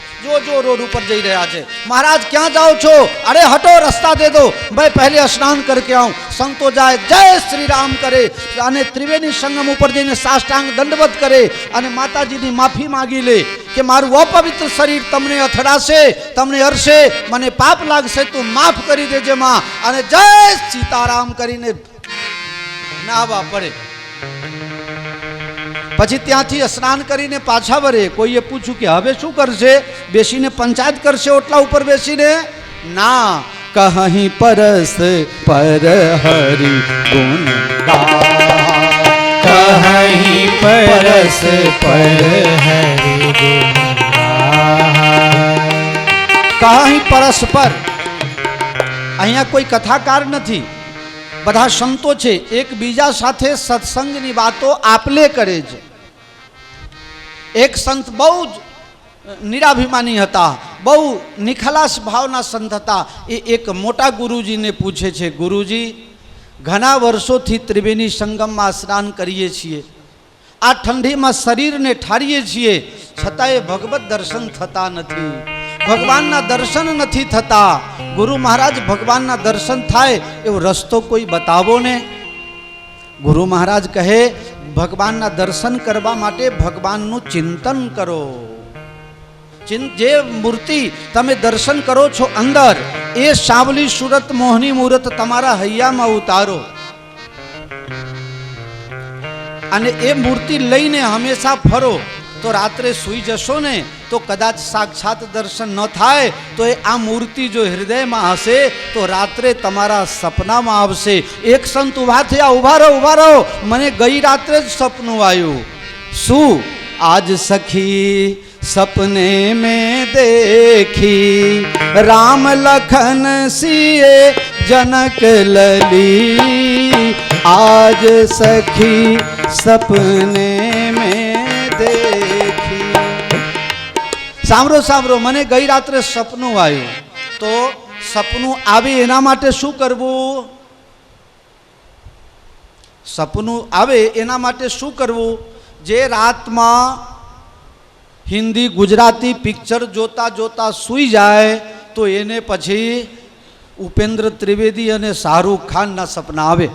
જો રોડ ઉપર જઈ રહ્યા છે. મહારાજ ક્યાં જાઓ છો? અરે હટો, રસ્તા દે દો, ભાઈ પહેલે સ્નાન કરકે આવું. સંતો જાય, જય શ્રી રામ કરે અને ત્રિવેણી સંગમ ઉપર જઈને સાષ્ટાંગ દંડવત કરે અને માતાજીની માફી માંગી લે કે મારું અપવિત્ર શરીર તમને અથડાશે, તમને અરશે, મને પાપ લાગશે, તું માફ કરી દેજે માં. અને જય સીતારામ કરીને નાહવા પડે. પછી ત્યાંથી સ્નાન કરીને પાછા વળે. કોઈએ પૂછ્યું કે હવે શું કરશે? બેસીને પંચાયત કરશે ઓટલા ઉપર બેસીને? ના, કહી પરસ પર હરિ ગુણ ગાહા, કહી પરસ પર હરિ ગુણ ગાહા. કહી પરસ્પર. અહીંયા કોઈ કથાકાર નથી, બધા સંતો છે. એકબીજા સાથે સત્સંગની વાતો આપલે કરે છે. એક સંત બહુ જ નિરાભિમાની હતા, બહુ નિખલાસ ભાવના સંત હતા. એ એક મોટા ગુરુજીને પૂછે છે, ગુરુજી, ઘણા વર્ષોથી ત્રિવેણી સંગમમાં સ્નાન કરીએ છીએ, આ ઠંડીમાં શરીરને ઠારીએ છીએ, છતાંય ભગવત દર્શન થતા નથી, ભગવાનના દર્શન નથી થતા. ગુરુ મહારાજ, ભગવાનના દર્શન થાય એવો રસ્તો કોઈ બતાવો ને. ગુરુ મહારાજ કહે, ભગવાનના દર્શન કરવા માટે ભગવાનનું ચિંતન કરો. જે મૂર્તિ તમે દર્શન કરો છો અંદર, એ સાવલી સુરત મોહની મૂરત તમારા હૈયામાં ઉતારો અને એ મૂર્તિ લઈને હંમેશા ફરો. તો રાત્રે સૂઈ જશો ને તો કદાચ સાક્ષાત દર્શન ન થાય તો એ આ મૂર્તિ જો હૃદયમાં હશે તો રાત્રે તમારા સપનામાં આવશે. એક સંત ઉભા થયા, ઉભા રહો, મને ગઈ રાત્રે જ સપનું આવ્યું. શું? આજ સખી સપને મેં દેખી, રામ લખન સિએ जनक लली, आज सखी सपने में देखी. સાંભળો સાંભળો, મને ગઈ રાત્રે સપનું આવ્યું. તો સપનું આવે એના માટે શું કરવું? સપનું આવે એના માટે શું કરવું? જે રાતમાં હિન્દી ગુજરાતી પિક્ચર જોતા જોતા સૂઈ જાય તો એને પછી ઉપેન્દ્ર ત્રિવેદી અને શાહરૂખ ખાનના સપના આવે.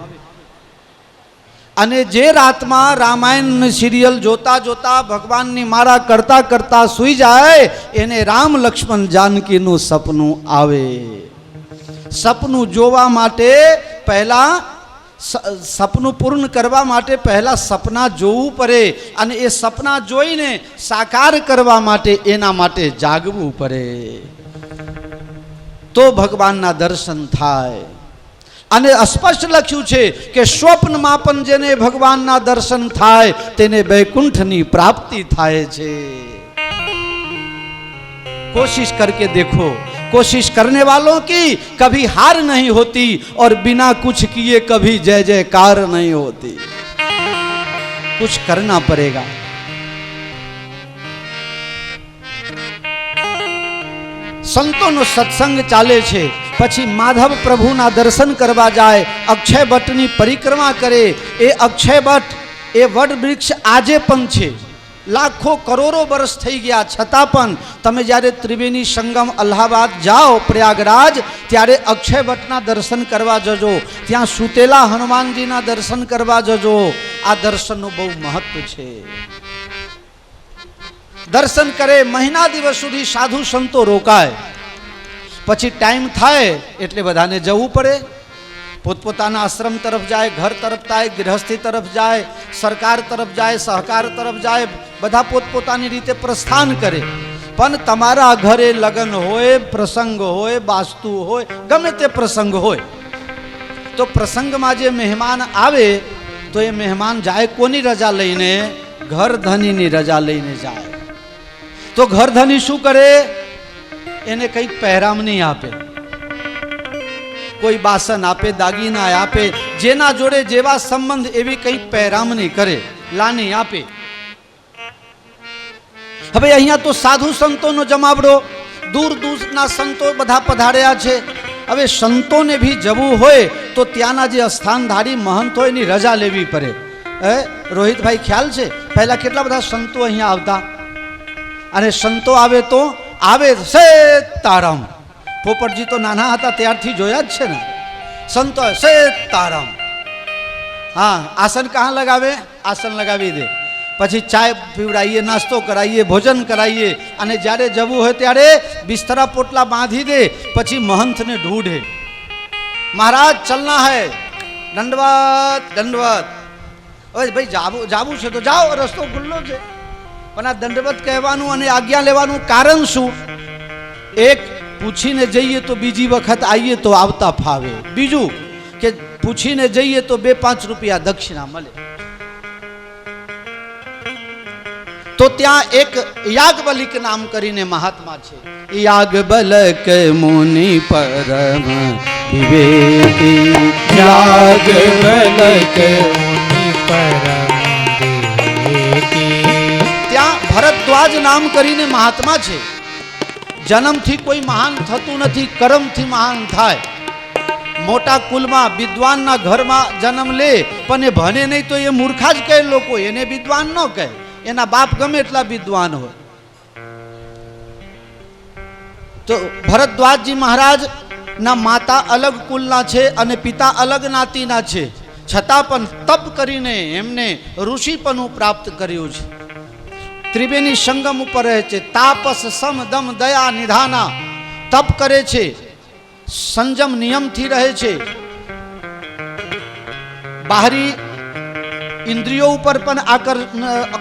અને જે રાતમાં રામાયણ સિરિયલ જોતા જોતા ભગવાનની મારા કરતા કરતા સૂઈ જાય એને રામ લક્ષ્મણ જાનકીનું સપનું આવે. સપનું જોવા માટે પહેલા, સપનું પૂર્ણ કરવા માટે પહેલા સપના જોવું પડે અને એ સપના જોઈને સાકાર કરવા માટે એના માટે જાગવું પડે, તો ભગવાનના દર્શન થાય. અને સ્પષ્ટ લખ્યું છે કે સ્વપ્નમાં પણ જેને ભગવાનના દર્શન થાય તેને વૈકુંઠની પ્રાપ્તિ થાય છે. कोशिश करके देखो, कोशिश करने वालों की कभी हार नहीं होती और बिना कुछ किए कभी जय जयकार नहीं होती. कुछ करना पड़ेगा. સંતોનો સત્સંગ ચાલે છે, પછી માધવ પ્રભુના દર્શન કરવા જાય, અક્ષય વટની પરિક્રમા કરે. એ અક્ષય વટ, એ વડ વૃક્ષ આજે પણ છે. લાખો કરોડો વર્ષ થઈ ગયા છતાં પણ તમે જ્યારે ત્રિવેણી સંગમ અલ્હાબાદ જાઓ, પ્રયાગરાજ, ત્યારે અક્ષય વટના દર્શન કરવા જજો. ત્યાં સૂતેલા હનુમાનજીના દર્શન કરવા જજો. આ દર્શનનું બહુ મહત્વ છે. દર્શન કરે, મહિના દિવસ સુધી સાધુ સંતો રોકાય, પછી ટાઈમ થાય એટલે બધાને જવું પડે. પોતપોતાના આશ્રમ તરફ જાય, ઘર તરફ જાય, ગૃહસ્થી તરફ જાય, સરકાર તરફ જાય, સહકાર તરફ જાય, બધા પોતપોતાની રીતે પ્રસ્થાન કરે. પણ તમારા ઘરે લગ્ન હોય, પ્રસંગ હોય, વાસ્તુ હોય, ગમે તે પ્રસંગ હોય, તો પ્રસંગમાં જે મહેમાન આવે તો એ મહેમાન જાય કોની રજા લઈને? ઘર ધણીની રજા લઈને જાય. તો ઘર ધણી શું કરે? એને કંઈક પહેરામણી આપે, કોઈ બાસન આપે, દાગીના આપે, જેના જોડે જેવા સંબંધ એવી કંઈક પહેરામણી કરે, લાની આપે. હવે અહીંયા તો સાધુ સંતોનો જમાવડો, દૂર દૂરના સંતો બધા પધાર્યા છે. હવે સંતોને ભી જવું હોય તો ત્યાંના જે અસ્થાનધારી મહંત હોય એની રજા લેવી પડે. રોહિતભાઈ ખ્યાલ છે પહેલા કેટલા બધા સંતો અહીંયા આવતા, અને સંતો આવે તો આવે સીતારામ. પોપટજી તો નાના હતા ત્યારથી જોયા જ છે ને. સંતો સીતારામ. હા, આસન કહાં લગાવે? આસન લગાવી દે. પછી ચાય પીવડાવીએ, નાસ્તો કરાવીએ, ભોજન કરાવીએ, અને જ્યારે જવું હોય ત્યારે બિસ્તરા પોટલા બાંધી દે. પછી મહંતને ઢૂંઢે, મહારાજ ચલના હૈ, દંડવત દંડવત. હવે ભાઈ જાવું છે તો જાઓ, રસ્તો ખુલ્લો છે. પણ આ દંડવત કહેવાનું અને આજ્ઞા લેવાનું કારણ શું? એક, પૂછીને જઈએ તો બીજી વખત આવીએ તો આવતા ફાવે. બીજું કે પૂછીને જઈએ તો 2-5 રૂપિયા દક્ષિણા મળે. તો ત્યાં એક યાજ્ઞવલ્ક નામ કરીને મહાત્મા છે. યાજ્ઞવલ્ક મુનિ પરમ વિવેકી, યાજ્ઞવલ્ક મુનિ પરમ વિવેકી. ત્યાં ભરદ્વાજ નામ કરીને મહાત્મા છે. જન્મથી કોઈ મહાન થતું નથી, કર્મથી મહાન થાય. મોટા કુલમાં વિદ્વાનના ઘરમાં જન્મ લે, પણ એ ભણે નહીં તો એ મૂર્ખા જ કહે લોકો, એને વિદ્વાન ન કહે. એના બાપ ગમે એટલા વિદ્વાન હોય. તો ભરદ્વાજજી મહારાજ ના માતા અલગ કુલના છે અને પિતા અલગ નાતીના છે, છતાં પણ તપ કરીને એમને ઋષિપણું પ્રાપ્ત કર્યું છે. ત્રિવેણી સંગમ ઉપર રહે છે. તાપસ સમ દમ દયા નિધાના. તપ કરે છે, સંજમ નિયમથી રહે છે. બાહરી ઇન્દ્રિયો ઉપર પણ આ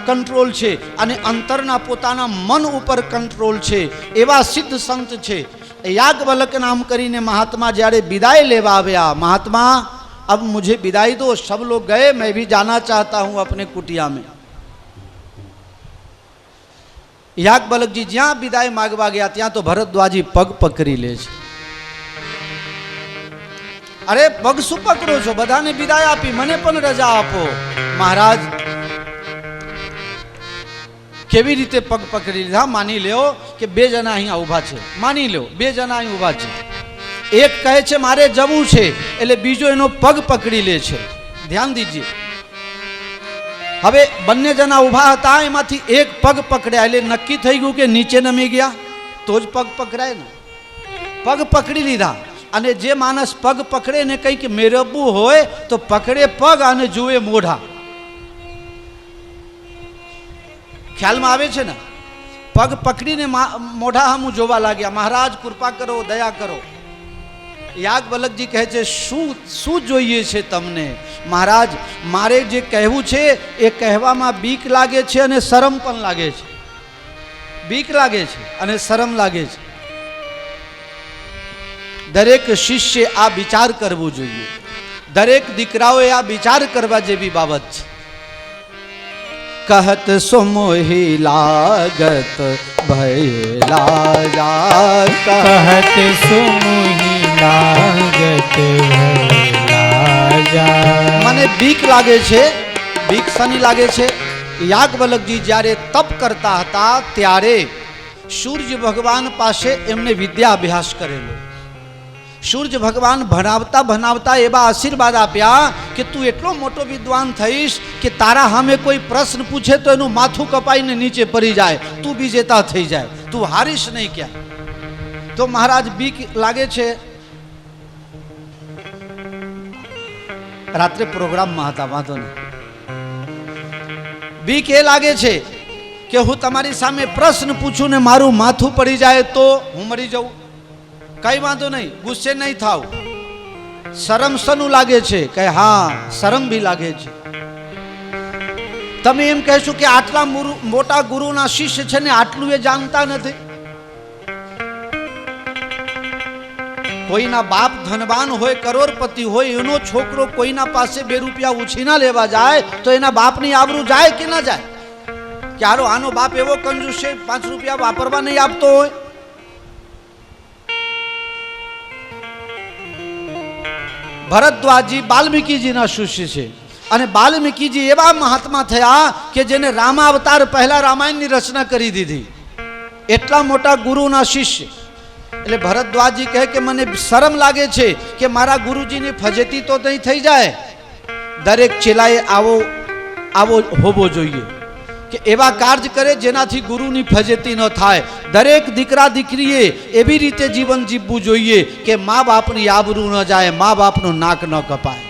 કંટ્રોલ છે, અને અંતરના પોતાના મન ઉપર કંટ્રોલ છે. એવા સિદ્ધ સંત છે. યાજ્ઞવલ્ક નામ કરીને મહાત્મા જ્યારે વિદાય લેવા આવ્યા, महात्मा अब मुझे विदाई दो, सब लोग गए, मैं भी जाना चाहता हूं अपने कुटिया में. યાજ્ઞવલ્કજી જ્યાં વિદાય માગવા ગયા ત્યાં તો ભરદ્વાજી પગ પકડી લે છે. અરે પગ શું પકડો છો? બધાને વિદાય આપી, મને પણ રજા આપો. મહારાજ કેવી રીતે પગ પકડી લીધા? માની લ્યો કે 2 જણા અહીંયા ઊભા છે, માની લો 2 જણા અહીં ઊભા છે. એક કહે છે મારે જવું છે, એટલે બીજો એનો પગ પકડી લે છે. ધ્યાન દીજીએ. હવે બંને જણા ઊભા હતા, એમાંથી એક પગ પકડ્યા, એટલે નક્કી થઈ ગયું કે નીચે નમી ગયા તો જ પગ પકડાય ને. પગ પકડી લીધા, અને જે માણસ પગ પકડે ને કંઈક મેળવવું હોય તો પકડે પગ અને જુએ મોઢા. ખ્યાલમાં આવે છે ને? પગ પકડીને મોઢા સામું જોવા લાગ્યા. મહારાજ કૃપા કરો, દયા કરો. યાજ્ઞવલ્કજી કહે છે શું જોઈએ છે તમને? મહારાજ મારે જે કહેવું છે એ કહેવામાં બીક લાગે છે અને શરમ પણ લાગે છે. બીક લાગે છે અને શરમ લાગે છે. દરેક શિષ્ય આ વિચાર કરવો જોઈએ. દરેક દીકરાઓએ આ વિચાર કરવા જેવી બાબત છે. कहत सुमोहि लागत भयला जा, कहत सुमोहि लागत भयला जा. મને બીક લાગે છે. બીક શની લાગે છે? યાજ્ઞવલ્કજી જ્યારે તપ કરતા હતા ત્યારે સૂર્ય ભગવાન પાસે એમને વિદ્યા અભ્યાસ કરેલો. સૂર્ય ભગવાન ભણાવતા ભણાવતા એવા આશીર્વાદ આપ્યા કે તું એટલો મોટો વિદ્વાન થઈશ કે તારા સામે કોઈ પ્રશ્ન પૂછે તો એનું માથું કપાઈને નીચે પડી જાય, તું વિજેતા થઈ જાય, તું હારીશ નહીં ક્યાં. તો મહારાજ બીક લાગે છે. રાત્રે પ્રોગ્રામમાં હતા, વાંધો નહીં. બીક એ લાગે છે કે હું તમારી સામે પ્રશ્ન પૂછું ને મારું માથું પડી જાય તો હું મરી જાઉં. કઈ વાંધો નહીં, ગુસ્સે નહીં થાવ, શરમ શનું લાગે છે? કે હા, શરમ બી લાગે છે. તમે એમ કહેશો કે આટલા મોટા ગુરુના શિષ્ય છે ને આટલું એ જાણતા નથી. કોઈના બાપ ધનવાન હોય, કરોડપતિ હોય, એનો છોકરો કોઈના પાસે 2 રૂપિયા ઉછીના લેવા જાય તો એના બાપની આબરૂ જાય કે ના જાય? કે હારો આનો બાપ એવો કંજૂસ છે, 5 રૂપિયા વાપરવા નહીં આપતો હોય. ભરદ્વાજી વાલ્મીકીજીના શિષ્ય છે અને વાલ્મીકીજી એવા મહાત્મા થયા કે જેને રામાવતાર પહેલા રામાયણની રચના કરી દીધી. એટલા મોટા ગુરુના શિષ્ય. એટલે ભરદ્વાજી કહે કે મને શરમ લાગે છે કે મારા ગુરુજીની ફજેતી તો નહીં થઈ જાય. દરેક ચેલાએ આવો હોવો જોઈએ કે એવા કાર્ય કરે જેનાથી ગુરુની ફજેતી ન થાય. દરેક દીકરા દીકરીએ એવી રીતે જીવન જીવવું જોઈએ કે મા બાપની આબરૂ ન જાય, મા બાપનું નાક ન કપાય.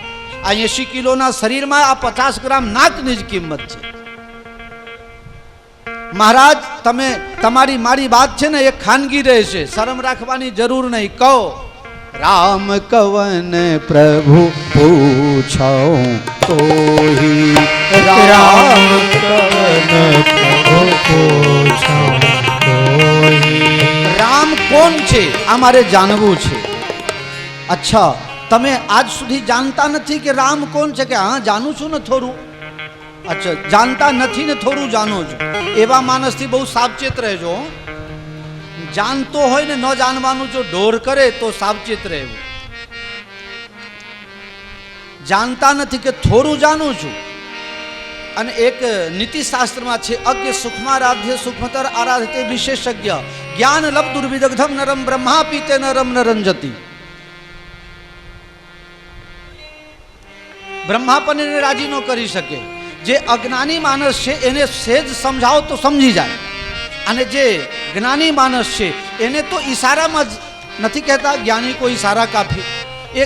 આ 80 કિલોના શરીરમાં આ 50 ગ્રામ નાકની જ કિંમત છે. મહારાજ, તમે તમારી મારી વાત છે ને એ ખાનગી રહેશે, શરમ રાખવાની જરૂર નહીં. કહો, રામ કવન પ્રભુ પૂછો તો હી, રામ કવન પ્રભુ પૂછો તોહી. રામ કોણ છે આ મારે જાણવું છે. અચ્છા, તમે આજ સુધી જાણતા નથી કે રામ કોણ છે? કે હા, જાણું છું ને થોડું. અચ્છા, જાણતા નથી ને થોડું જાણો છો. એવા માણસથી બહુ સાવચેત રહેજો. જાણતો હોય ને ન જાણવાનું જો ઢોર કરે તો સાવચેત રહેવું. જાણતા નથી કે થોડું જાણું છું. અને એક નીતિશાસ્ત્રમાં છે, અજ્ઞ સુખમારાધ્ય સુખમતર આરાધ્ય વિશેષજ્ઞ જ્ઞાન લબ દુર્વિદગ્ધમ નરમ બ્રહ્મા પીતે નરમ નરંજતી. બ્રહ્મા પણ એને રાજી ન કરી શકે. જે અજ્ઞાની માણસ છે એને સહેજ સમજાવો તો સમજી જાય, અને જે જ્ઞાની માણસ છે એને તો ઈશારામાં જ નથી કહેતા જ્ઞાની કોઈ ઈશારા કાફી, એ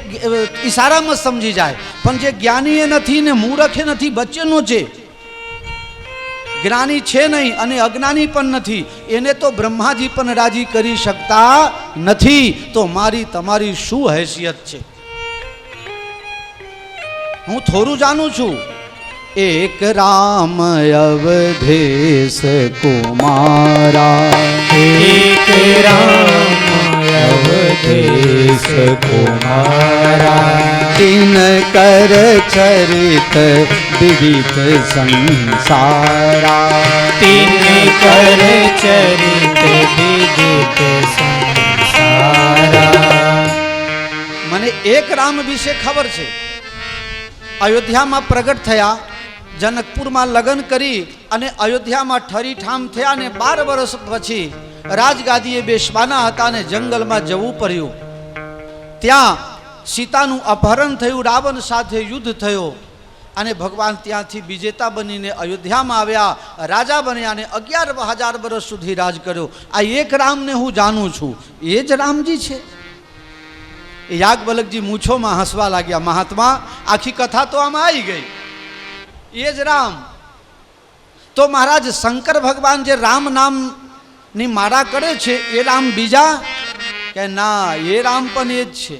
ઈશારામાં જ સમજી જાય. પણ જે જ્ઞાની એ નથી ને મૂર્ખ એ નથી, વચ્ચેનો છે, જ્ઞાની છે નહીં અને અજ્ઞાની પણ નથી, એને તો બ્રહ્માજી પણ રાજી કરી શકતા નથી. તો મારી તમારી શું હેસિયત છે? હું થોડું જાણું છું. એક રામ અવધેશ કુમારા, એક રામ અવધેશ કુમારા. તિન કર ચરિત વિવિધ સંસારા, તિન કર ચરિત વિદિત સંસારા. મને એક રામ વિશે ખબર છે. અયોધ્યામાં પ્રગટ થયા, જનકપુરમાં લગ્ન કરી અને અયોધ્યામાં ઠરીઠામ થયા ને 12 વર્ષ પછી રાજગાદીએ બેસવાના હતા અને જંગલમાં જવું પડ્યું. ત્યાં સીતાનું અપહરણ થયું, રાવણ સાથે યુદ્ધ થયો અને ભગવાન ત્યાંથી વિજેતા બનીને અયોધ્યામાં આવ્યા, રાજા બન્યા અને 11,000 વર્ષ સુધી રાજ કર્યો. આ એક રામને હું જાણું છું, એ જ રામજી છે. યાજ્ઞવલ્ક્યજી મૂછોમાં હસવા લાગ્યા. મહાત્મા, આખી કથા તો આમાં આવી ગઈ. એ જ રામ. તો મહારાજ, શંકર ભગવાન જે રામ નામની માળા કરે છે એ રામ બીજા? કે ના, એ રામ પણ એ જ છે.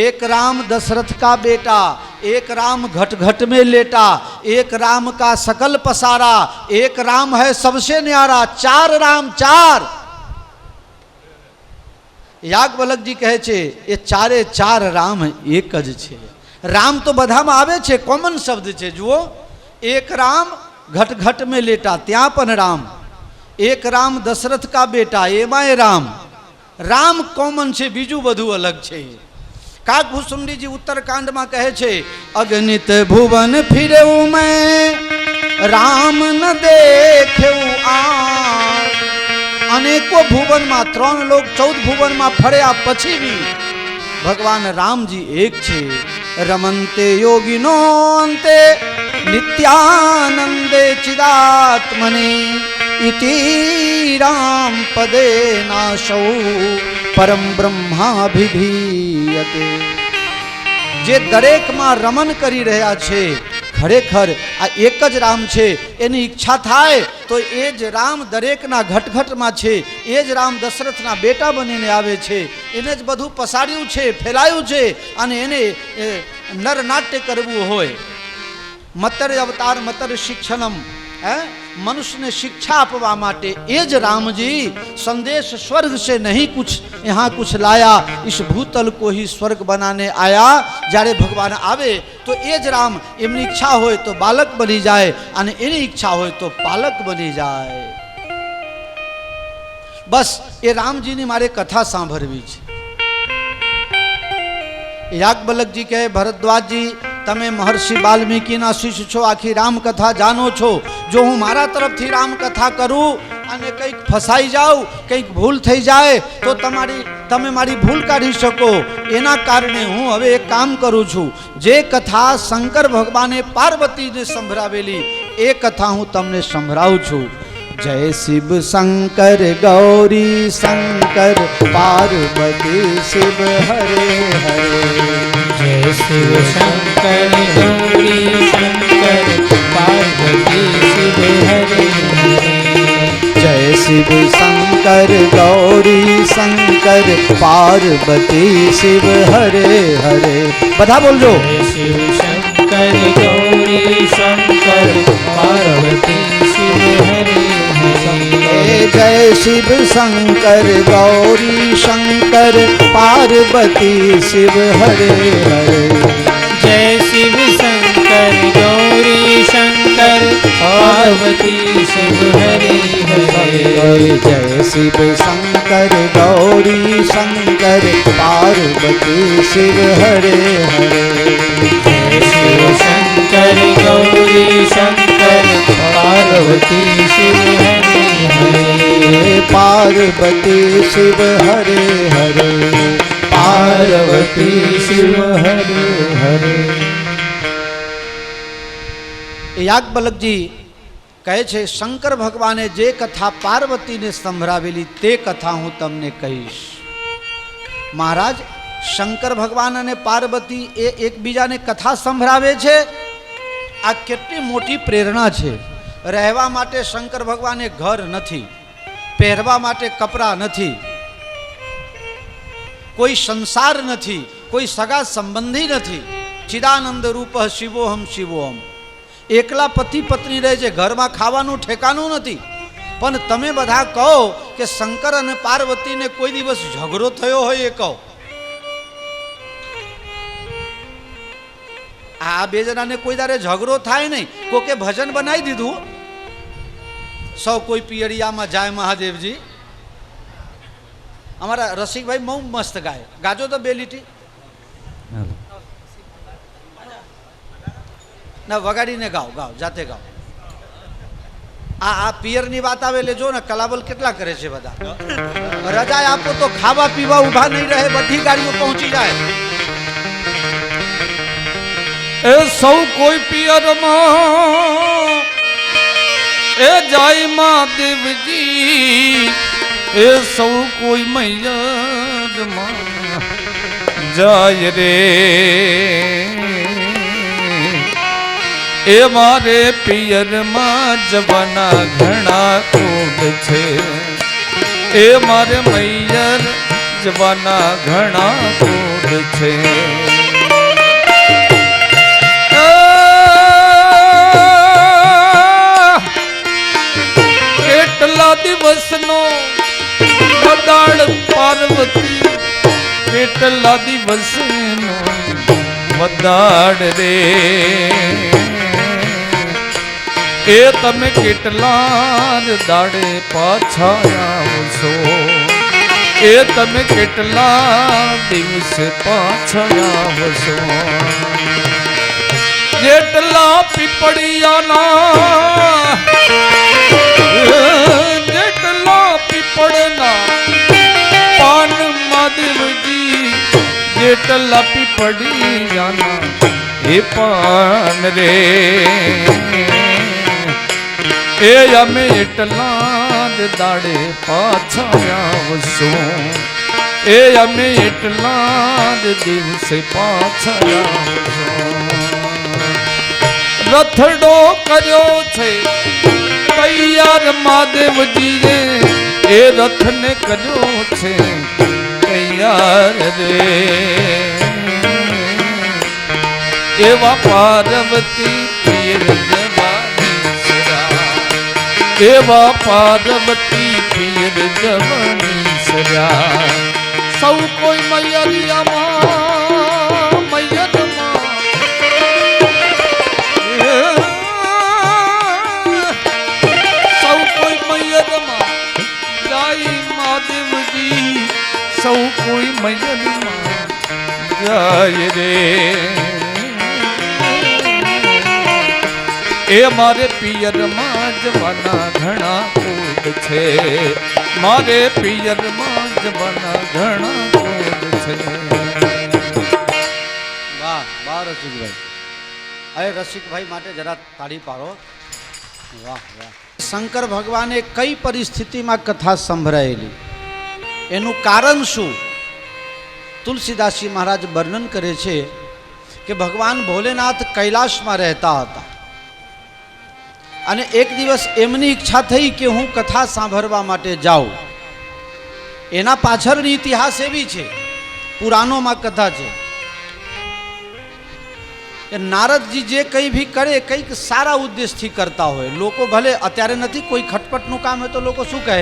एक राम दशरथ का बेटा, एक राम घट घट में लेटा, एक राम का सकल पसारा, एक राम है सबसे न्यारा. 4 राम, 4. યાજ્ઞવલ્ક્યજી કહે છે એ 4 રામ એક જ છે. રામ તો બધામાં આવે છે, કોમન શબ્દ છે. જુઓ, એક રામ ઘટ ઘટ में लेटा, ત્યાં પણ રામ. એક રામ દશરથ કા બેટા, એમાંય રામ. રામ કોમન છે, બીજું બધું અલગ છે. કાગભૂષુંડીજી ઉત્તરકાંડમાં કહે છે, અગણિત ભુવન ફિર્યું મેં, રામ ન દેખ્યું આ. અનેકો ભુવનમાં, 3 લોક 14 ભુવનમાં ફર્યા પછી બી ભગવાન રામજી એક છે. રમંતે યોગિનો અંતે નિત્યાનંદે ચિદાત્મને, ઇતિ રામ પદે નાશૌ પરમ બ્રહ્માભિધીયતે. જે દરેકમાં રમન કરી રહ્યા છે, ખરેખર આ એક જ રામ છે, એની ઈચ્છા થાય તો એ જ રામ દરેકના ઘટઘટમાં છે, એ જ રામ દશરથના બેટા બનીને આવે છે, એને જ બધું પસાડ્યું છે, ફેલાયું છે, અને એને નરનાટ્ય કરવું હોય, મતર અવતાર મતર શિક્ષણમ, मनुष्य ने शिक्षा अपवा माटे ए ज राम जी संदेश स्वर्ग से नहीं कुछ यहाँ कुछ लाया, इस भूतल को ही स्वर्ग बनाने आया। જ્યારે ભગવાન આવે તો એ જ રામ, એમની ઈચ્છા હોય તો બાલક બની જાય અને એની ઈચ્છા હોય તો પાલક બની જાય। બસ એ રામજીની મારે કથા સાંભળવી છે। યાજ્ઞવલ્ક્યજી કહે, ભરદ્વાજજી તમે મહર્ષિ વાલ્મીકીના શિષ્ય છો, આખી રામકથા જાણો છો, જો હું મારા તરફથી રામકથા કરું અને કંઈક ફસાઈ જાઉં, કંઈક ભૂલ થઈ જાય તો તમે મારી ભૂલ કાઢી શકો, એના કારણે હું હવે એક કામ કરું છું, જે કથા શંકર ભગવાને પાર્વતીને સંભળાવેલી એ કથા હું તમને સંભળાવું છું। जय शिव शंकर गौरी शंकर पार्वती शिव हरे हरे। जय शिव शंकर गौरी शंकर पार्वती शिव हरे हरे। जय शिव शंकर गौरी शंकर पार्वती शिव हरे हरे। बधा बोल जो। जय शिव शंकर गौरी शंकर पार्वती शिव हरे। जय शिव शंकर गौरी शंकर पार्वती शिव हरे हरे। जय शिव शंकर गौरी शंकर पार्वती शिव हरे हरे। जय शिव शंकर गौरी शंकर पार्वती शिव हरे हरे। जय शिव शंकर गौरी शंकर पार्वती शिव हरे हरे। पार्वती शिव हरे हरे। पार्वती शिव हरे हरे। યાજ્ઞવલ્ક્યજી કહે છે, શંકર ભગવાને જે કથા પાર્વતીને સંભળાવેલી તે કથા હું તમને કહીશ। મહારાજ, શંકર ભગવાન અને પાર્વતી એ એકબીજાને કથા સંભળાવે છે, આ કેટલી મોટી પ્રેરણા છે। રહેવા માટે શંકર ભગવાને ઘર નથી, પહેરવા માટે કપડાં નથી, કોઈ સંસાર નથી, કોઈ સગા સંબંધી નથી। ચિદાનંદ રૂપ શિવોહમ શિવોહમ। એકલા પતિ પત્ની રહે છે, ઘરમાં ખાવાનું ઠેકાનું નથી। પણ તમે બધા કહો કે શંકર અને પાર્વતીને કોઈ દિવસ ઝઘડો થયો હોય એ કહો। આ બે જણાને કોઈ દારે ઝઘડો થાય નહીં। કોકે ભજન બનાવી દીધું, સૌ કોઈ પિયરિયામાં જાય મહાદેવજી। અમારા રસિકભાઈ બહુ મસ્ત ગાય, ગાજો તો બે લીટી ના, વગાડીને ગાઓ, ગાઓ, જાતે ગાઓ। આ પિયરની વાત આવે એટલે જો ને કલાબલ કેટલા કરે છે બધા। રજા આપો તો ખાવા પીવા ઉભા નહીં રહે, બધી ગાડીઓ પહોંચી જાય। એ સૌ કોઈ પિયરમાં એ જાય મહાદેવજી, એ સૌ કોઈ મૈયરમાં જાય રે। એ મારે પિયરમાં જવાના ઘણા કુંડ છે, એ મારે મૈયર જવાના ઘણા કુંડ છે। કેટલા દિવસનો વદાળ પાર્વતી, કેટલા દિવસનો વદાળ રે। એ તમે કેટલા દાડે પાછા આવશો, એ તમે કેટલા દિવસે પાછા આવશો। જેટલા પીપળિયાના, જેટલા પીપળના પાન મહાદેવજી, જેટલા પીપળિયાના એ પાન રે। એ અમે એટલા દાડે પાછા આવશું, એ અમે એટલા દિવસે પાછા આવશું। રથડો કર્યો છે તૈયાર મહાદેવજીએ, એ રથને કર્યો છે તૈયાર રે. એવા પાર્વતી પિયર જવાની સરા, એવા પાર્વતી પિયર જવાની સરા. સૌ કોઈ મૈયરિયામાં મૈયરમાં, સૌ કોઈ મૈયરમાં જાય મહાદેવજી, સૌ કોઈ મૈયરમાં જાય રે. એ મારે પિયરમાં જવાના ઘણા કુદ છે, મારે પિયરમાં જવાના ઘણા કુદ છે. વાહ વાહ રસિકભાઈ, અરે રસિકભાઈ માટે જરા તાળી પાડો. વાહ વાહ. શંકર ભગવાને કઈ પરિસ્થિતિમાં કથા સંભળાયેલી, એનું કારણ શું? તુલસીદાસજી મહારાજ વર્ણન કરે છે કે ભગવાન ભોલેનાથ કૈલાશમાં રહેતા હતા અને એક દિવસ એમની ઈચ્છા થઈ કે હું કથા સાંભળવા માટે જાઉં. એના પાછળની ઇતિહાસ એવી છે, પુરાણોમાં કથા છે કે નારદજી જે કંઈ ભી કરે કંઈક સારા ઉદ્દેશથી કરતા હોય. લોકો ભલે અત્યારે નથી, કોઈ ખટપટનું કામ હોય તો લોકો શું કહે,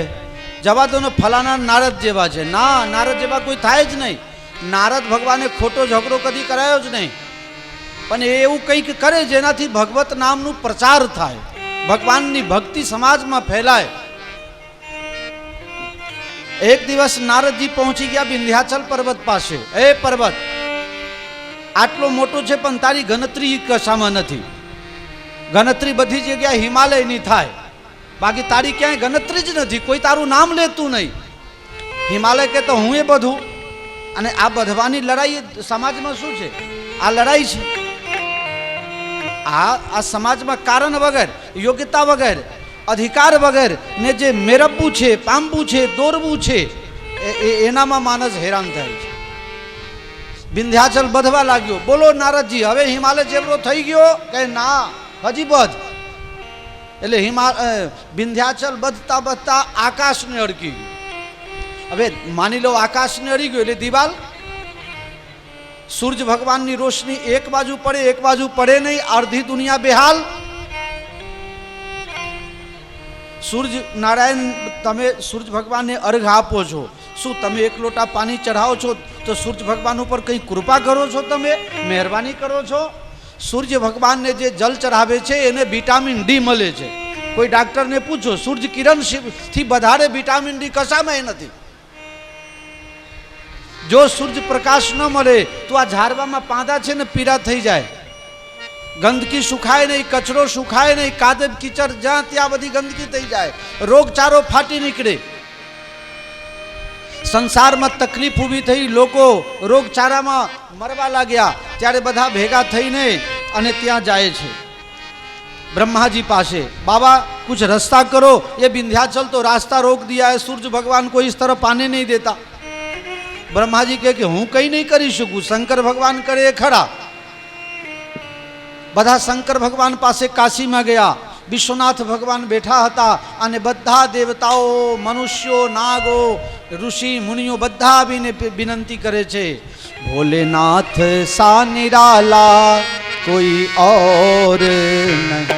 જવા દો ને ફલાના નારદ જેવા છે. ના, નારદ જેવા કોઈ થાય જ નહીં. નારદ ભગવાને ખોટો ઝઘડો કદી કરાયો જ નહીં, પણ એ એવું કંઈક કરે જેનાથી ભગવત નામનું પ્રચાર થાય, ભગવાનની ભક્તિ સમાજમાં ફેલાય. એક દિવસ નારદજી પહોંચી ગયા વિંધ્યાચલ પર્વત પાસે. એ પર્વત આટલો મોટો છે પણ તારી ગણતરી કશામાં નથી. ગણતરી બધી જગ્યાએ હિમાલયની થાય, બાકી તારી ક્યાંય ગણતરી જ નથી, કોઈ તારું નામ લેતું નહીં. હિમાલય કે તો હું એ બધું. અને આ બધવાની લડાઈ સમાજમાં શું છે? આ લડાઈ છે. આ સમાજમાં કારણ વગર, યોગ્યતા વગર, અધિકાર વગર ને જે મેરવવું છે, પામવું છે, દોરવું છે, એનામાં માણસ હેરાન થાય છે. વિંધ્યાચલ બધવા લાગ્યો. બોલો નારદજી, હવે હિમાલય જેવડો થઈ ગયો કે ના, હજી બધ. એટલે વિંધ્યાચલ બધતા બધતા આકાશને અડકી ગયું. હવે માની લો આકાશને અડી ગયું એટલે દિવાલ, સૂર્ય ભગવાનની રોશની એક બાજુ પડે, એક બાજુ પડે નહીં, અડધી દુનિયા બેહાલ. સૂર્ય નારાયણ, તમે સૂર્ય ભગવાનને અર્ઘ આપો છો, શું તમે એક લોટા પાણી ચઢાવો છો તો સૂર્ય ભગવાન ઉપર કંઈ કૃપા કરો છો, તમે મહેરબાની કરો છો? સૂર્ય ભગવાનને જે જલ ચઢાવે છે એને વિટામિન ડી મળે છે. કોઈ ડાક્ટરને પૂછો, સૂર્ય કિરણથી વધારે વિટામિન ડી કશામાં નથી. જો સૂર્ય પ્રકાશ ન મળે તો આ ઝાડવામાં પાંદા છે ને પીળા થઈ જાય, ગંદકી સુખાય નહીં, કચરો સુખાય નહીં, કાદવ કીચડ જ્યાં ત્યાં બધી ગંદકી થઈ જાય, રોગચારો ફાટી નીકળે. સંસારમાં તકલીફ ઊભી થઈ, લોકો રોગચારામાં મરવા લાગ્યા, ત્યારે બધા ભેગા થઈને અને ત્યાં જાય છે ब्रह्मा जी पासे, बाबा कुछ रास्ता करो, ये विंध्याचल तो रास्ता रोक दिया है, सूर्य भगवान को इस तरफ आने नहीं देता। ब्रह्मा जी कहे कि हूँ कहीं नहीं करी शकूँ, शंकर भगवान करे खरा। बधा शंकर भगवान पासे काशी में गया, विश्वनाथ भगवान बैठा था अने बधा देवताओं, मनुष्यों, नागो, ऋषि मुनिओ बधा आवीने विनंती करे छे, भोलेनाथ सा निराला कोई और नहीं।